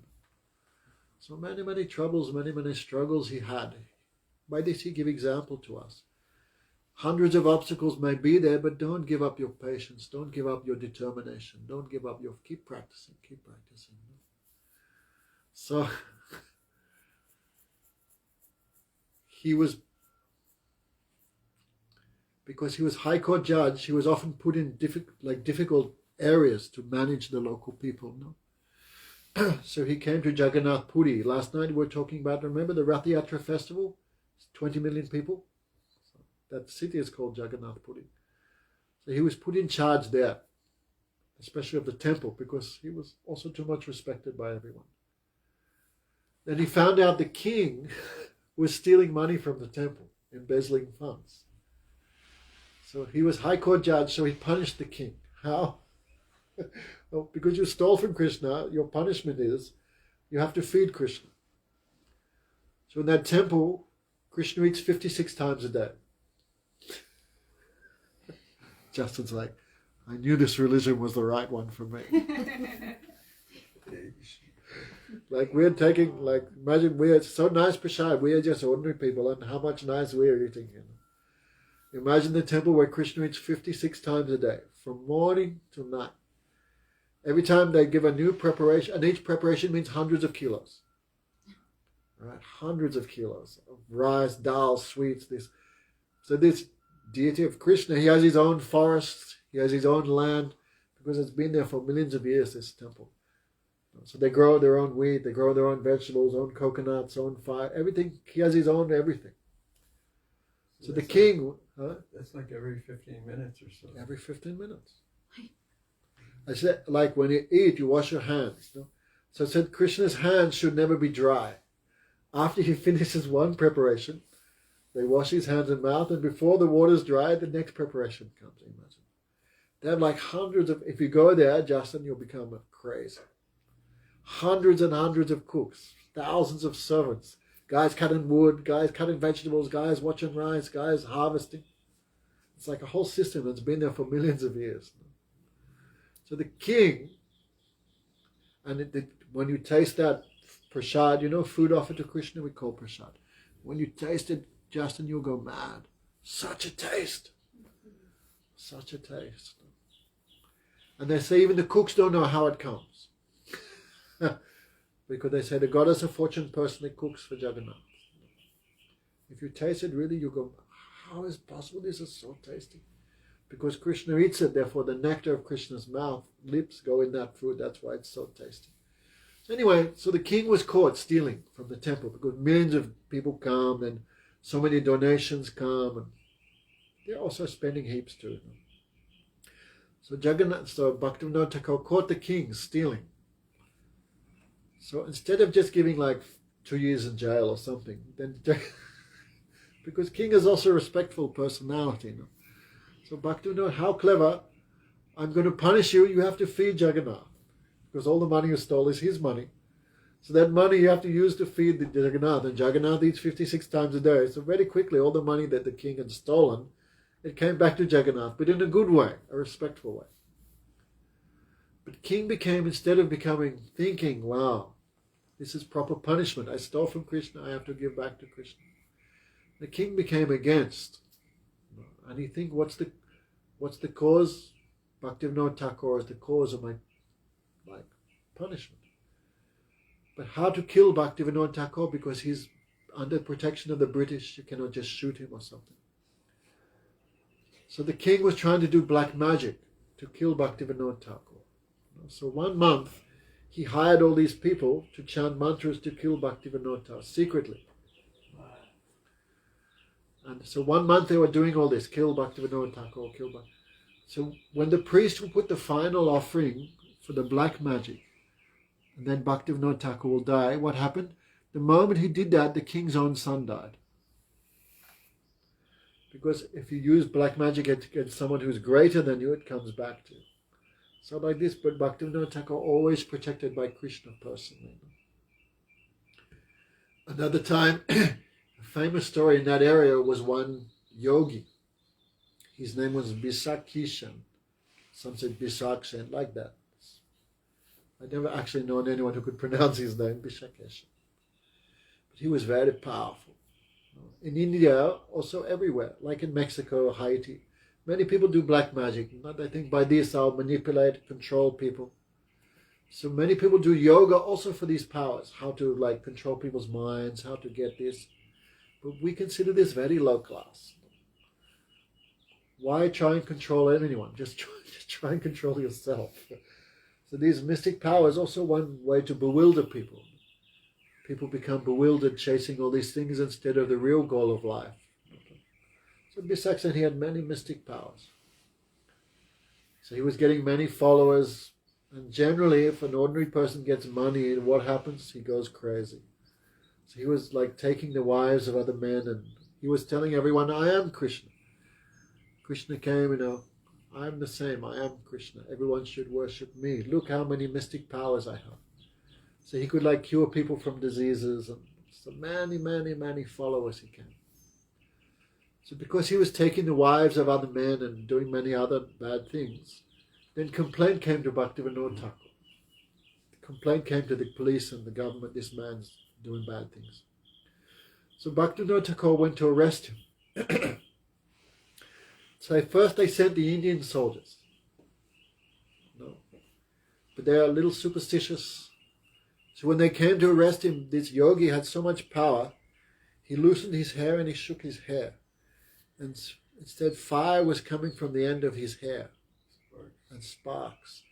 So many, many troubles, many, many struggles he had. By this he gave example to us. Hundreds of obstacles may be there, but don't give up your patience. Don't give up your determination. Don't give up your... Keep practicing, keep practicing. So, because he was High Court judge, he was often put in difficult areas to manage the local people. No? So he came to Jagannath Puri. Last night we were talking about, remember the Rath Yatra festival? 20 million people. So that city is called Jagannath Puri. So he was put in charge there, especially of the temple, because he was also too much respected by everyone. Then he found out the king was stealing money from the temple, embezzling funds. So he was High Court judge, so he punished the king. How? Well, because you stole from Krishna, your punishment is you have to feed Krishna. So in that temple, Krishna eats 56 times a day. Justin's like, I knew this religion was the right one for me. Like we're taking, like imagine we are so nice prasad, we are just ordinary people, and how much nice we are eating. You know? Imagine the temple where Krishna eats 56 times a day, from morning to night. Every time they give a new preparation, and each preparation means hundreds of kilos. Right? Hundreds of kilos of rice, dal, sweets. So this deity of Krishna, he has his own forests, he has his own land, because it's been there for millions of years, this temple. So they grow their own wheat, they grow their own vegetables, own coconuts, own fire, everything. He has his own everything. So the king... That's like every 15 minutes or so. Every 15 minutes. I said, like when you eat, you wash your hands. No? So I said Krishna's hands should never be dry. After he finishes one preparation, they wash his hands and mouth, and before the water's dry, the next preparation comes. Imagine. They have like hundreds of... If you go there, Justin, you'll become crazy. Hundreds and hundreds of cooks, thousands of servants, guys cutting wood, guys cutting vegetables, guys watching rice, guys harvesting. It's like a whole system that's been there for millions of years. So the king, and when you taste that prasad, you know, food offered to Krishna, we call prasad. When you taste it, Justin, you'll go mad. Such a taste. Such a taste. And they say even the cooks don't know how it comes. Because they say the goddess of fortune personally cooks for Jagannath. If you taste it, really you go, how is it possible this is so tasty? Because Krishna eats it, therefore the nectar of Krishna's mouth, lips go in that food, that's why it's so tasty. So anyway, so the king was caught stealing from the temple because millions of people come and so many donations come, and they're also spending heaps too. So Bhaktivinoda Thakur caught the king stealing. So instead of just giving like 2 years in jail or something, then because king is also a respectful personality. You know? So Bhaktivinoda, how clever, I'm going to punish you, you have to feed Jagannath. Because all the money you stole is his money. So that money you have to use to feed the Jagannath. And Jagannath eats 56 times a day. So very quickly, all the money that the king had stolen, it came back to Jagannath, but in a good way, a respectful way. But king became, instead of thinking, wow, this is proper punishment. I stole from Krishna, I have to give back to Krishna. The king became against. And he think, what's the cause? Bhaktivinoda Thakur is the cause of my punishment. But how to kill Bhaktivinoda Thakur? Because he's under protection of the British, you cannot just shoot him or something. So the king was trying to do black magic to kill Bhaktivinoda Thakur. So 1 month, he hired all these people to chant mantras to kill Bhaktivinoda Thakur secretly. And so 1 month they were doing all this, kill Bhaktivinoda Thakur, kill Bhaktivinoda. So when the priest will put the final offering for the black magic, and then Bhaktivinoda Thakur will die, what happened? The moment he did that, the king's own son died. Because if you use black magic against someone who's greater than you, it comes back to you. So like this, but Bhaktivinoda Thakur always protected by Krishna personally. Another time, a famous story in that area was one yogi. His name was Bisakishan. Some said Bisakshan, like that. I never actually known anyone who could pronounce his name, Bisakishan. But he was very powerful. In India, also everywhere, like in Mexico, Haiti. Many people do black magic. They think by this I'll manipulate, control people. So many people do yoga also for these powers, how to like control people's minds, how to get this. But we consider this very low class. Why try and control anyone? Just try and control yourself. So these mystic powers also one way to bewilder people. People become bewildered chasing all these things instead of the real goal of life. So Bisaksan, he had many mystic powers. So he was getting many followers. And generally, if an ordinary person gets money, what happens? He goes crazy. So he was like taking the wives of other men, and he was telling everyone, I am Krishna. Krishna came, I am the same, I am Krishna. Everyone should worship me. Look how many mystic powers I have. So he could like cure people from diseases, and so many followers he came. So because he was taking the wives of other men and doing many other bad things, then complaint came to Bhaktivinoda Thakur. The complaint came to the police and the government, this man's doing bad things. So Bhaktivinoda Thakur went to arrest him. So first they sent the Indian soldiers. No. But they are a little superstitious. So when they came to arrest him, this yogi had so much power, he loosened his hair and he shook his hair. And instead fire was coming from the end of his hair. And sparks.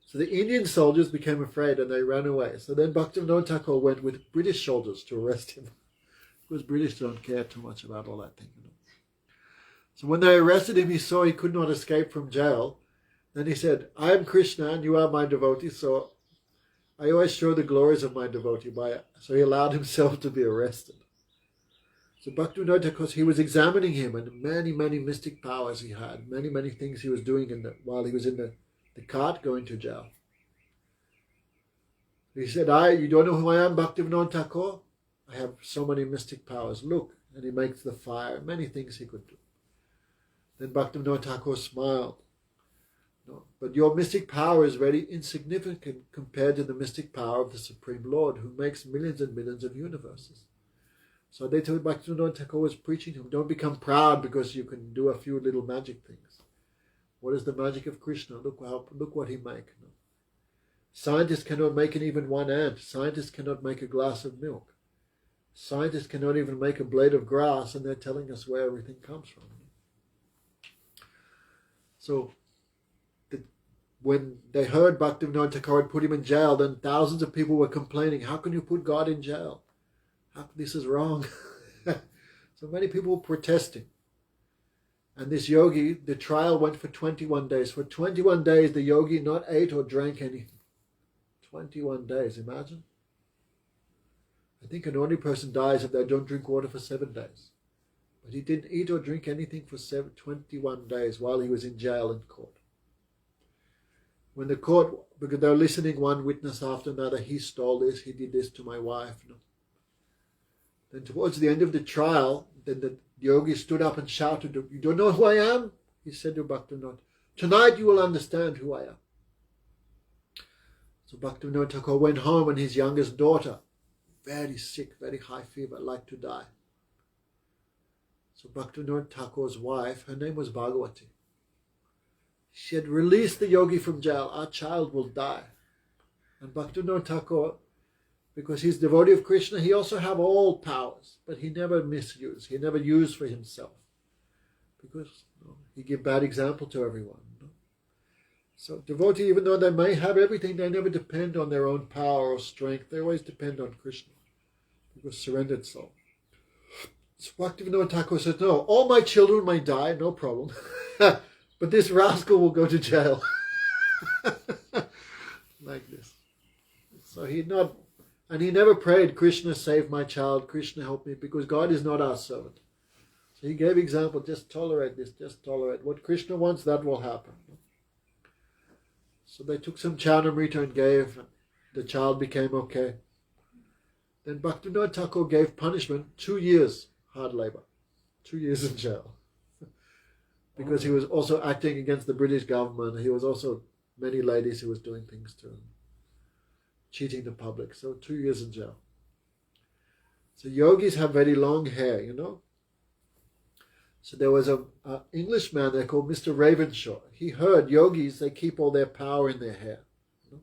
So the Indian soldiers became afraid and they ran away. So then Bhaktivinoda Thakur went with British soldiers to arrest him. Because British don't care too much about all that thing. So when they arrested him, he saw he could not escape from jail. Then he said, I am Krishna and you are my devotee, so I always show the glories of my devotee. So he allowed himself to be arrested. So Bhaktivinoda Thakur, he was examining him and many mystic powers he had, many things he was doing while he was in the cart going to jail. He said, you don't know who I am, Bhaktivinoda Thakur? I have so many mystic powers. Look, and he makes the fire, many things he could do. Then Bhaktivinoda Thakur smiled. No, but your mystic power is very insignificant compared to the mystic power of the Supreme Lord, who makes millions and millions of universes. So they told Bhaktivinoda Thakur was preaching to him, don't become proud because you can do a few little magic things. What is the magic of Krishna? Look what he makes. No? Scientists cannot make even one ant. Scientists cannot make a glass of milk. Scientists cannot even make a blade of grass, and they're telling us where everything comes from. So when they heard Bhaktivinoda Thakur had put him in jail, then thousands of people were complaining, how can you put God in jail? This is wrong. So many people were protesting. And this yogi, the trial went for 21 days. For 21 days, the yogi not ate or drank anything. 21 days, imagine. I think an ordinary person dies if they don't drink water for 7 days. But he didn't eat or drink anything for 21 days while he was in jail in court. When the court, because they were listening one witness after another, he stole this, he did this to my wife. No. Then towards the end of the trial, then the yogi stood up and shouted, you don't know who I am? He said to Bhaktivinoda, tonight you will understand who I am. So Bhaktivinoda Thakur went home, and his youngest daughter, very sick, very high fever, like to die. So Bhaktivinoda Thakur's wife, her name was Bhagavati. She had released the yogi from jail. Our child will die. And Bhaktivinoda Thakur, because he's devotee of Krishna, he also have all powers, but he never misused. He never used for himself, because he gave bad example to everyone. So devotee, even though they may have everything, they never depend on their own power or strength. They always depend on Krishna, because surrendered soul. So Bhaktivinoda Thakur says, no, all my children may die, no problem. But this rascal will go to jail. Like this. So he never prayed, Krishna save my child, Krishna help me, because God is not our servant. So he gave example, just tolerate this, just tolerate. What Krishna wants, that will happen. So they took some Chanamrita and gave, the child became okay. Then Bhaktivinoda Thakur gave punishment 2 years hard labor, 2 years in jail. Because he was also acting against the British government. He was also many ladies who was doing things to him, cheating the public. So 2 years in jail. So yogis have very long hair, you know. So there was an Englishman there called Mr. Ravenshaw. He heard yogis, they keep all their power in their hair. You know?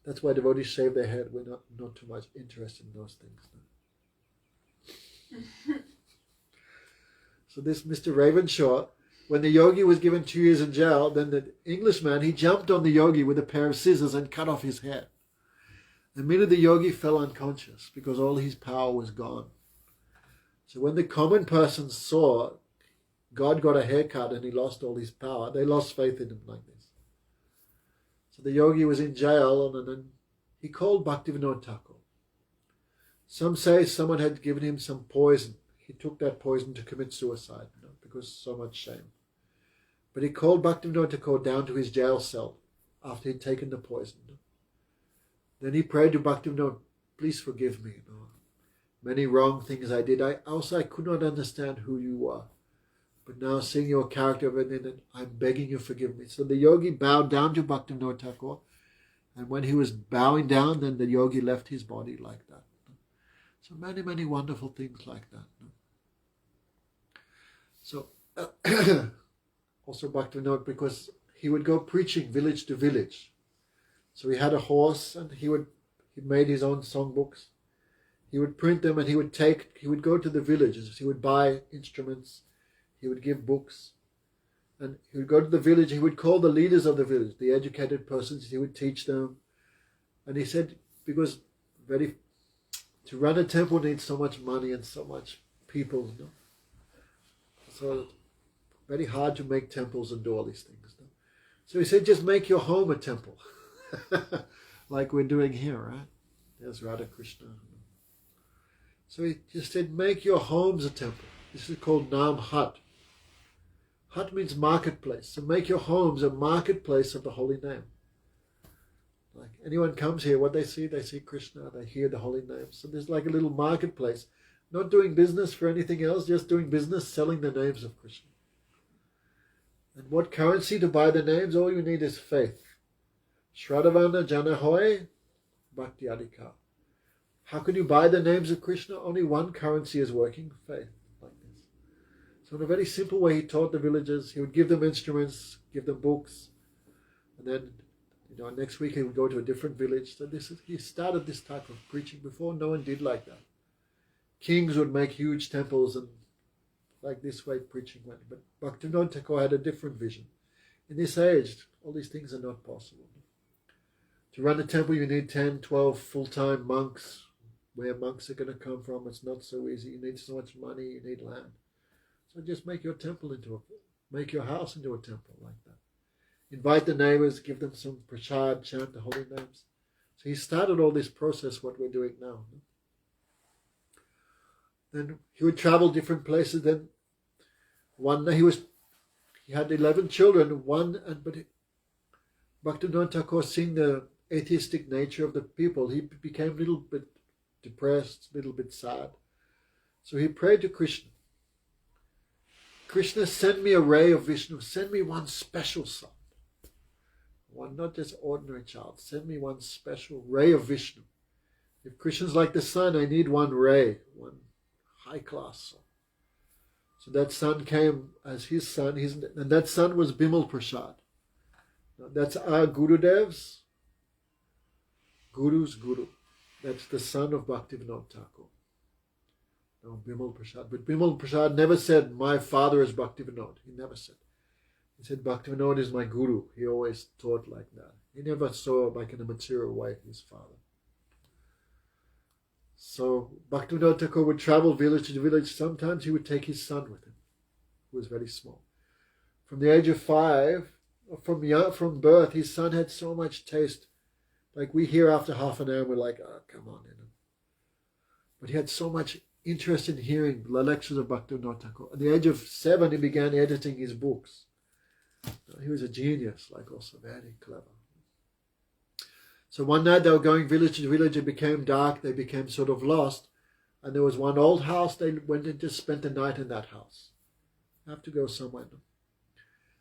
That's why devotees shave their head. We're not too much interested in those things. No? So this Mr. Ravenshaw, when the yogi was given 2 years in jail, then the Englishman, he jumped on the yogi with a pair of scissors and cut off his hair. The minute the yogi fell unconscious because all his power was gone. So when the common person saw God got a haircut and he lost all his power, they lost faith in him like this. So the yogi was in jail and then he called Bhaktivinoda Thakur. Some say someone had given him some poison. He took that poison to commit suicide, you know, because so much shame. But he called Bhaktivinoda Thakur down to his jail cell after he'd taken the poison. Then he prayed to Bhaktivinoda, please forgive me. You know, many wrong things I did. I could not understand who you are. But now seeing your character within it, I'm begging you forgive me. So the yogi bowed down to Bhaktivinoda Thakur. And when he was bowing down, then the yogi left his body like that. So many, many wonderful things like that. So also Bhaktivinoda, because he would go preaching village to village. So he had a horse and he made his own songbooks. He would print them and he would go to the villages. He would buy instruments. He would give books. And he would go to the village. He would call the leaders of the village, the educated persons. He would teach them. And he said, because to run a temple needs so much money and so much people. You know? So very hard to make temples and do all these things. You know? So he said, just make your home a temple. Like we're doing here, right? There's Radha Krishna. So he just said, make your homes a temple. This is called Nam Hat. Hat means marketplace. So make your homes a marketplace of the holy name. Like anyone comes here, what they see Krishna, they hear the holy name. So there's like a little marketplace. Not doing business for anything else, just doing business selling the names of Krishna. And what currency to buy the names? All you need is faith. Shradavana Janahoy Bhakti Adhikar. How can you buy the names of Krishna? Only one currency is working, faith. Like this. So in a very simple way, he taught the villagers. He would give them instruments, give them books. And then, next week he would go to a different village. So he started this type of preaching before. No one did like that. Kings would make huge temples and like this way preaching went. But Bhaktivinoda Thakur had a different vision. In this age, all these things are not possible. To run a temple, you need 10, 12 full-time monks. Where monks are going to come from, it's not so easy. You need so much money, you need land. So just make your make your house into a temple like that. Invite the neighbors, give them some prasad, chant the holy names. So he started all this process, what we're doing now. Then he would travel different places. Then one day he had 11 children. But Bhaktivinoda Thakur, seeing the atheistic nature of the people, he became a little bit depressed, a little bit sad. So he prayed to Krishna. Krishna, send me a ray of Vishnu. Send me one special son. One, not just ordinary child. Send me one special ray of Vishnu. If Krishna's like the sun, I need one ray, one high-class son. So that son came as his son, and that son was Bimal Prasad. Now, that's our Gurudev's Guru's Guru. That's the son of Bhaktivinoda Thakur. No, Bimal Prasad. But Bimal Prasad never said, my father is Bhaktivinoda. He never said. He said, Bhaktivinoda is my guru. He always taught like that. He never saw like in a material way his father. So Bhaktivinoda Thakur would travel village to village. Sometimes he would take his son with him, who was very small. From the age of 5, from birth, his son had so much taste. Like we hear after half an hour, we're like, oh, come on. But he had so much interest in hearing the lectures of Bhaktivinoda Thakur. At the age of 7, he began editing his books. He was a genius, like also very clever. So one night they were going village to village. It became dark. They became sort of lost. And there was one old house. They went and just spent the night in that house. Have to go somewhere.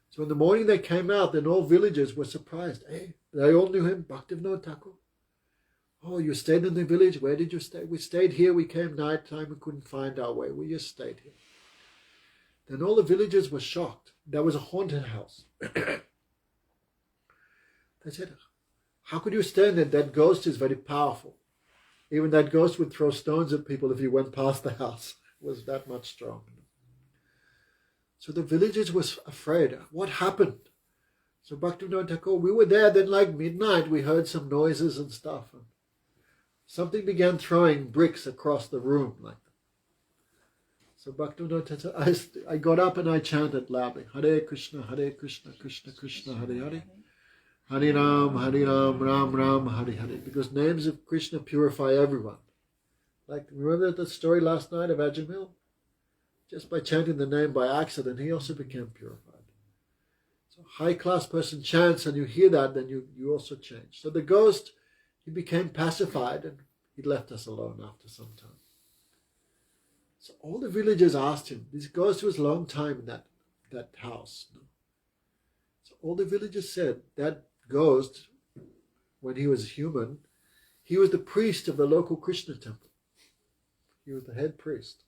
So in the morning they came out. Then all villagers were surprised. Hey, they all knew him, Bhaktivinoda Thakur. Oh, you stayed in the village? Where did you stay? We stayed here. We came night time. We couldn't find our way. We just stayed here. Then all the villagers were shocked. That was a haunted house. They said, how could you stay in there? That ghost is very powerful. Even that ghost would throw stones at people if he went past the house. It was that much strong. So the villagers were afraid. What happened? So Bhaktivinoda Thakur, we were there, then like midnight we heard some noises and stuff. And something began throwing bricks across the room like that. So Bhaktivinoda Thakur, I got up and I chanted loudly, Hare Krishna, Krishna Krishna, Hare Hare. Hare Ram, Ram Ram, Hare Hare. Because names of Krishna purify everyone. Like, remember the story last night of Ajamil? Just by chanting the name by accident, he also became purified. So high-class person chants and you hear that, then you also change. So the ghost, he became pacified and he left us alone after some time. So all the villagers asked him, this ghost was a long time in that house. So all the villagers said, that ghost, when he was human, he was the priest of the local Krishna temple. He was the head priest.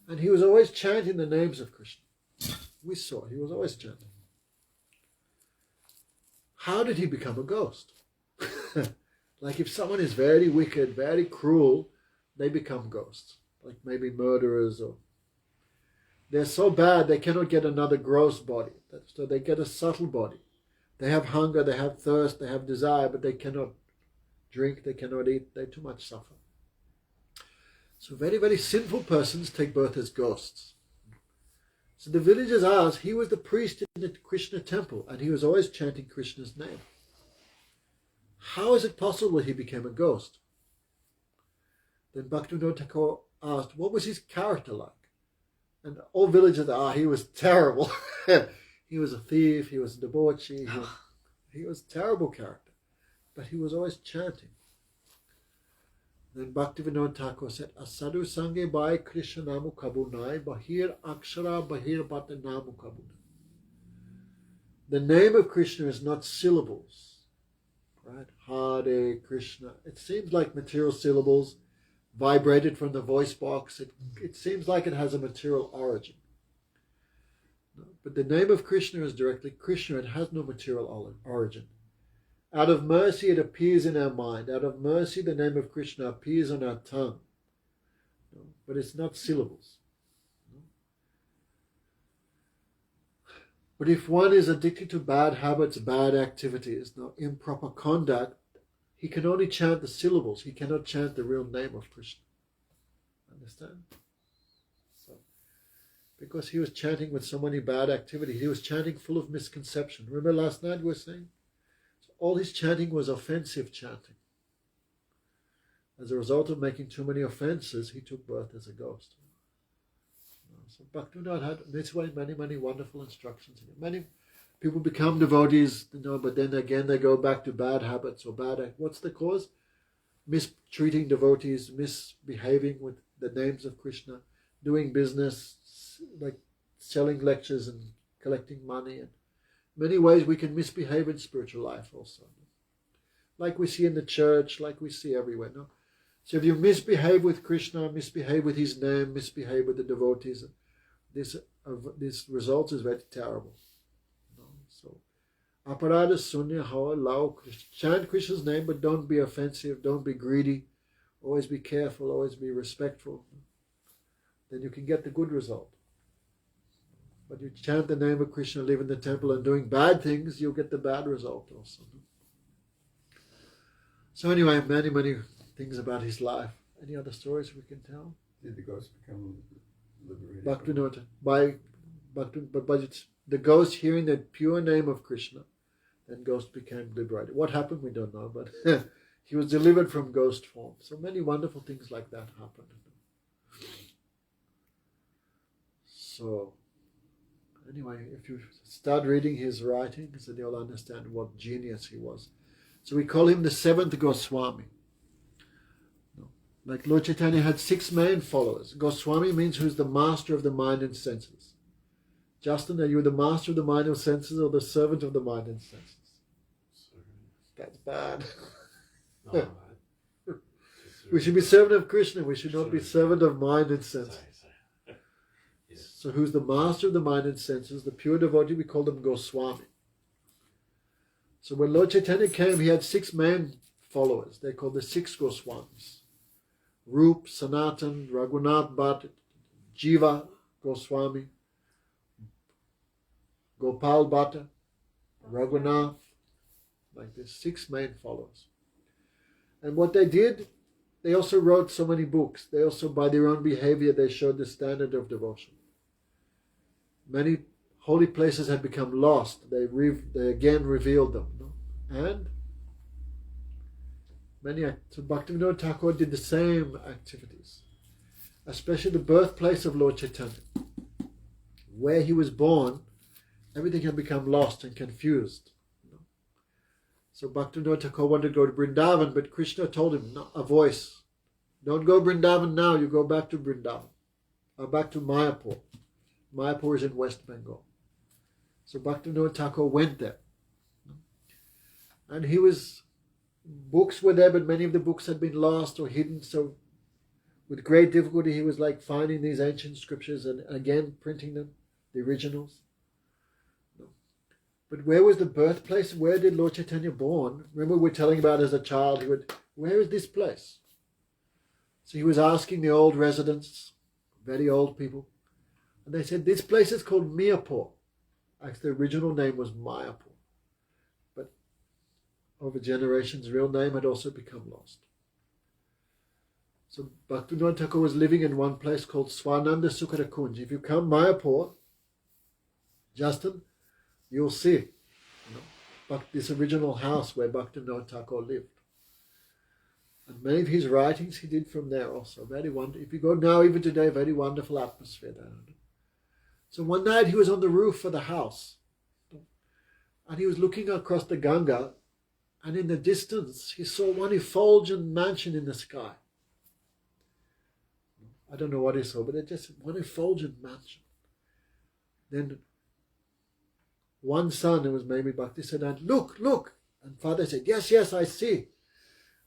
And he was always chanting the names of Krishna. We saw, he was always chanting. How did he become a ghost? Like if someone is very wicked, very cruel, they become ghosts. Like maybe murderers, or they're so bad they cannot get another gross body. So they get a subtle body. They have hunger, they have thirst, they have desire, but they cannot drink, they cannot eat, they too much suffer. So very, very sinful persons take birth as ghosts. So the villagers asked, he was the priest in the Krishna temple and he was always chanting Krishna's name. How is it possible he became a ghost? Then Bhaktivinoda Thakur asked, what was his character like? And all villagers, he was terrible. He was a thief, he was a debauchee, he was a terrible character. But he was always chanting. Then Bhaktivinoda Thakur said, Asadu sange bai Krishna namu kabunai, bahir akshara bahir bata namu kabunai. The name of Krishna is not syllables, right? Hare Krishna. It seems like material syllables vibrated from the voice box. It seems like it has a material origin. No, but the name of Krishna is directly Krishna. It has no material origin. Out of mercy, it appears in our mind. Out of mercy, the name of Krishna appears on our tongue. No, but it's not syllables. No. But if one is addicted to bad habits, bad activities, no, improper conduct, he can only chant the syllables. He cannot chant the real name of Krishna. Understand? So, because he was chanting with so many bad activities, he was chanting full of misconception. Remember last night we were saying? So all his chanting was offensive chanting. As a result of making too many offenses, he took birth as a ghost. So Bhaktivinoda had this way many, many wonderful instructions. Many people become devotees, but then again they go back to bad habits or what's the cause? Mistreating devotees, misbehaving with the names of Krishna, doing business, like selling lectures and collecting money. And many ways we can misbehave in spiritual life also. Like we see in the church, like we see everywhere. No? So if you misbehave with Krishna, misbehave with his name, misbehave with the devotees, this result is very terrible. So, aparada sunya how allow chant Krishna's name, but don't be offensive, don't be greedy, always be careful, always be respectful. Then you can get the good result. But you chant the name of Krishna, live in the temple and doing bad things, you'll get the bad result also. So anyway, many, many things about his life. Any other stories we can tell? Did the ghost become liberated? Bhaktivinoda. But the ghost hearing the pure name of Krishna, then ghost became liberated. What happened, we don't know, but he was delivered from ghost form. So many wonderful things like that happened. So, anyway, if you start reading his writings, then you'll understand what genius he was. So we call him the seventh Goswami. Like Lord Chaitanya had 6 main followers. Goswami means who's the master of the mind and senses. Justin, are you the master of the mind and senses or the servant of the mind and senses? That's bad. No, We should be servant of Krishna. We should not be servant of mind and senses. So who's the master of the mind and senses? The pure devotee, we call them Goswami. So when Lord Chaitanya came, he had 6 main followers. They're called the 6 Goswamis. Rup, Sanatan, Raghunath Bhatt, Jiva Goswami, Gopal Bhatta, Raghunath, like this, 6 main followers. And what they did, they also wrote so many books. They also, by their own behavior, they showed the standard of devotion. Many holy places had become lost. They again revealed them. No? And so Bhaktivinoda Thakur did the same activities, especially the birthplace of Lord Chaitanya. Where he was born, everything had become lost and confused. So Bhaktivinoda Thakur wanted to go to Vrindavan, but Krishna told him, no, a voice, don't go Vrindavan now, you go back to Vrindavan, or back to Mayapur. Mayapur is in West Bengal. So Bhaktivinoda Thakur went there. And books were there, but many of the books had been lost or hidden, so with great difficulty he was like finding these ancient scriptures and again printing them, the originals. But where was the birthplace? Where did Lord Chaitanya born? Remember we were telling about as a child, where is this place? So he was asking the old residents, very old people, and they said, this place is called Mayapur. Actually, the original name was Mayapur. But over generations, the real name had also become lost. So Bhaktivinoda Thakur was living in one place called Swananda Sukhara Kunj. If you come Mayapur, Justin, you'll see this original house where Bhaktivinoda Thakur lived. And many of his writings he did from there also. Very wonderful. If you go now, even today, very wonderful atmosphere there. So one night he was on the roof of the house and he was looking across the Ganga, and in the distance he saw one effulgent mansion in the sky. I don't know what he saw, but it just one effulgent mansion. Then one son, who was maybe Bhakti, said, look, look. And father said, yes, yes, I see.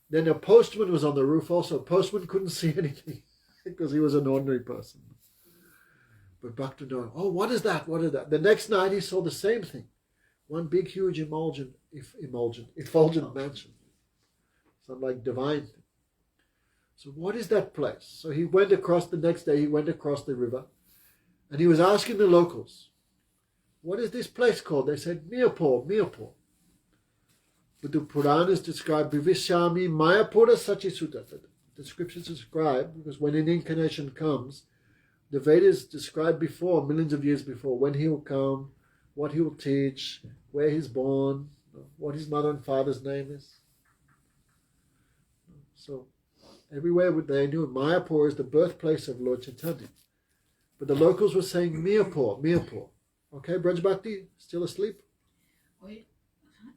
Then a postman was on the roof also. Postman couldn't see anything because he was an ordinary person. But Bhakti knew, oh, what is that? What is that? The next night he saw the same thing. One big, huge, effulgent mansion. Some like divine thing. So what is that place? So he went across the next day, he went across the river and he was asking the locals, what is this place called? They said, Mayapur, Mayapur. But the Puranas describe Vivishyami Mayapura Sachisuta. The scriptures describe, because when an incarnation comes, the Vedas describe before, millions of years before, when he will come, what he will teach, where he's born, what his mother and father's name is. So everywhere they knew Mayapur is the birthplace of Lord Chaitanya. But the locals were saying Mayapur, Mayapur. Okay, Braj Bhakti, still asleep? Wait,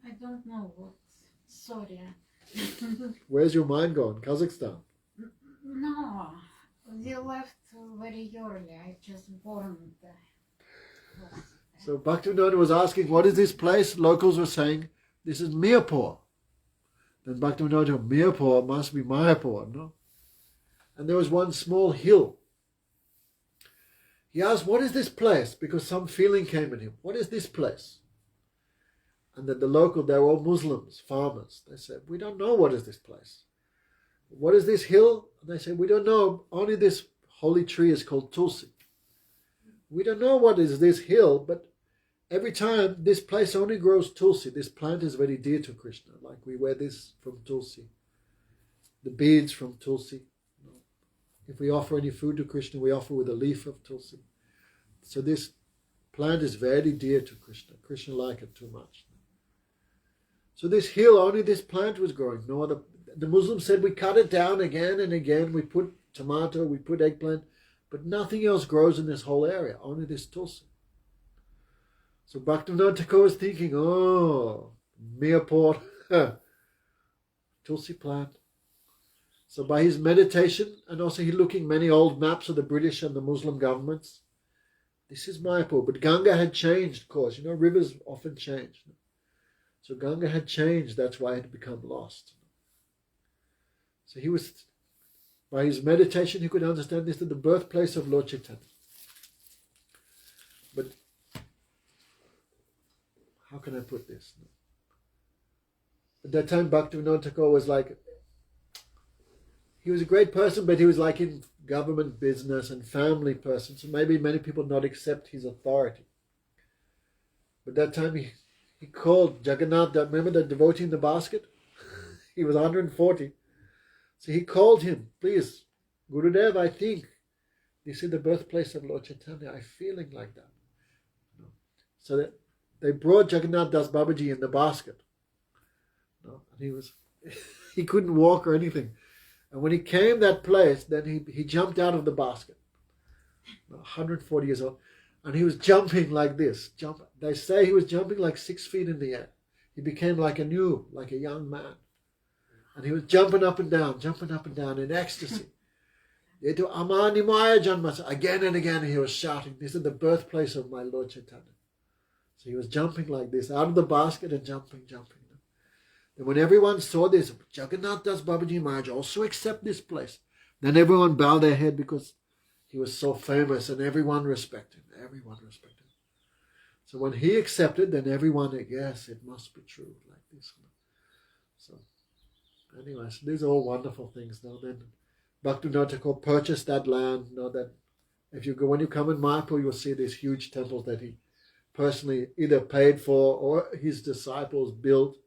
I don't know what. Sorry. Where's your mind gone? Kazakhstan? No, we left very early. I just born there. So Bhaktivinoda was asking, what is this place? Locals were saying, this is Mayapur. Then Bhaktivinoda, Mayapur must be Mayapur, no? And there was one small hill. He asked, what is this place? Because some feeling came in him. What is this place? And then the local, they were all Muslims, farmers. They said, we don't know what is this place. What is this hill? And they said, we don't know. Only this holy tree is called Tulsi. We don't know what is this hill, but every time this place only grows Tulsi. This plant is very dear to Krishna. Like we wear this from Tulsi. The beads from Tulsi. If we offer any food to Krishna, we offer with a leaf of Tulsi. So this plant is very dear to Krishna. Krishna liked it too much. So this hill, only this plant was growing. No other. The Muslims said we cut it down again and again. We put tomato, we put eggplant, but nothing else grows in this whole area. Only this Tulsi. So Bhaktivinoda Thakur was thinking, oh, Mayapur, tulsi plant. So by his meditation, and also he looking many old maps of the British and the Muslim governments, this is Mayapur. But Ganga had changed course. You know, rivers often change. So Ganga had changed. That's why it had become lost. So he was, by his meditation, he could understand this is the birthplace of Lord Chaitanya. But how can I put this? At that time, Bhaktivinoda Thakur was like, he was a great person, but he was like in government business and family person, so maybe many people not accept his authority. But that time he called Jagannath, remember the devotee in the basket? He was 140. So he called him, please, Gurudev, I think this is the birthplace of Lord Chaitanya. I'm feeling like that. So that they brought Jagannath Das Babaji in the basket. And he couldn't walk or anything. And when he came that place, then he jumped out of the basket. 140 years old. And he was jumping like this. They say he was jumping like 6 feet in the air. He became like a young man. And he was jumping up and down in ecstasy. Again and again he was shouting, this is the birthplace of my Lord Chaitanya. So he was jumping like this, out of the basket and jumping. And when everyone saw this, Jagannath Das Babaji Maharaj also accept this place. Then everyone bowed their head because he was so famous and everyone respected him. So when he accepted, then everyone, yes, it must be true, like this. So anyway, so these are all wonderful things. Now then, Bhaktivinoda Thakur purchased that land. Now that when you come in Mayapur, you will see these huge temples that he personally either paid for or his disciples built.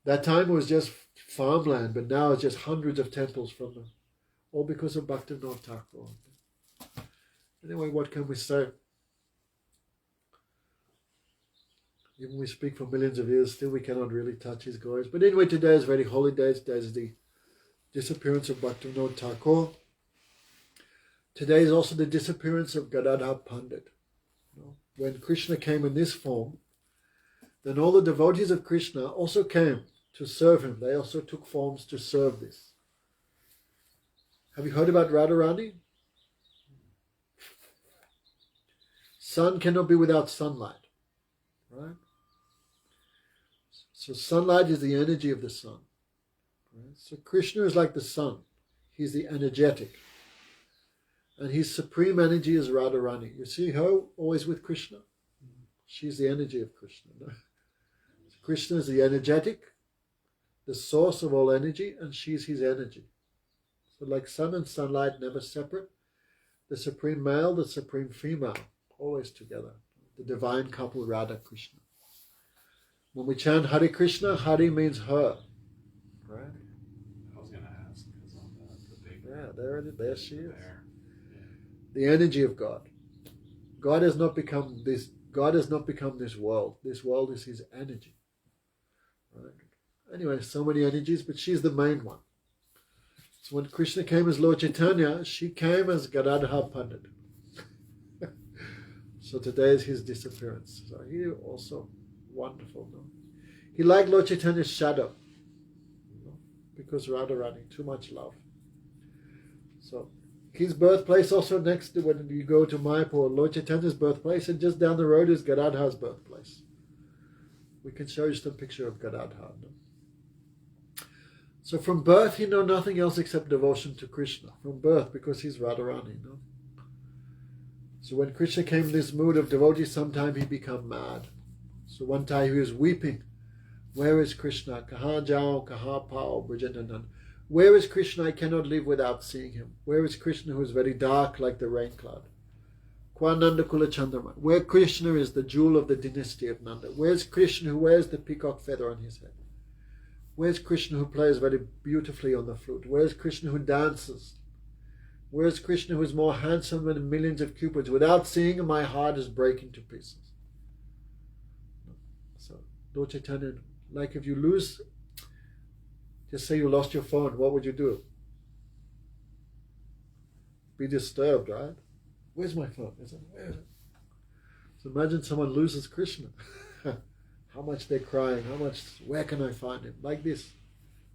That time it was just farmland, but now it's just hundreds of temples from them, all because of Bhaktivinoda Thakur. Anyway, what can we say? Even we speak for millions of years, still we cannot really touch his glories. But anyway, today is very holy day. Today is the disappearance of Bhaktivinoda Thakur. Today is also the disappearance of Gadadhara Pandit. When Krishna came in this form, then all the devotees of Krishna also came to serve him. They also took forms to serve this. Have you heard about Radharani? Sun cannot be without sunlight, right? So sunlight is the energy of the sun. Right? So Krishna is like the sun. He's the energetic. And his supreme energy is Radharani. You see her always with Krishna? She's the energy of Krishna. No? Krishna is the energetic, the source of all energy, and she's his energy. So like sun and sunlight, never separate. The supreme male, the supreme female, always together. The divine couple, Radha Krishna. When we chant Hare Krishna, Hare means her. Right? I was going to ask, because on the big... Yeah, there she is. There. Yeah. The energy of God. God has not become this world. This world is his energy. Right? Anyway, so many energies, but she's the main one. So when Krishna came as Lord Chaitanya, she came as Gadadhara Pandit. So today is his disappearance. So he also wonderful. No? He liked Lord Chaitanya's shadow. Because Radharani, too much love. So his birthplace also next to when you go to Mayapur, Lord Chaitanya's birthplace, and just down the road is Gadadhara's birthplace. We can show you some picture of Gadadhara. No? So from birth he knew nothing else except devotion to Krishna. From birth, because he's Radharani. No? So when Krishna came in this mood of devotee, sometime he became mad. So one time he was weeping. Where is Krishna? Kaha jao, kaha pao, Brajanandan. Where is Krishna? I cannot live without seeing him. Where is Krishna who is very dark like the rain cloud? Kwa Nanda Kula Chandrama. Where Krishna is the jewel of the dynasty of Nanda. Where's Krishna who wears the peacock feather on his head? Where's Krishna who plays very beautifully on the flute? Where's Krishna who dances? Where's Krishna who is more handsome than millions of cupids? Without seeing him, my heart is breaking to pieces. So, Lord Chaitanya, like if you lose, just say you lost your phone, what would you do? Be disturbed, right? Where's my phone? Where is it? So imagine someone loses Krishna. How much they're crying, where can I find him? Like this.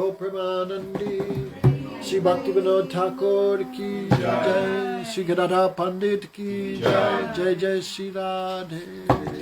Go Premanandi. Shri Bhaktivinoda Thakur ki jai. Shri Gadadhara Pandita ki jai. Jai Jai Shri Radhe.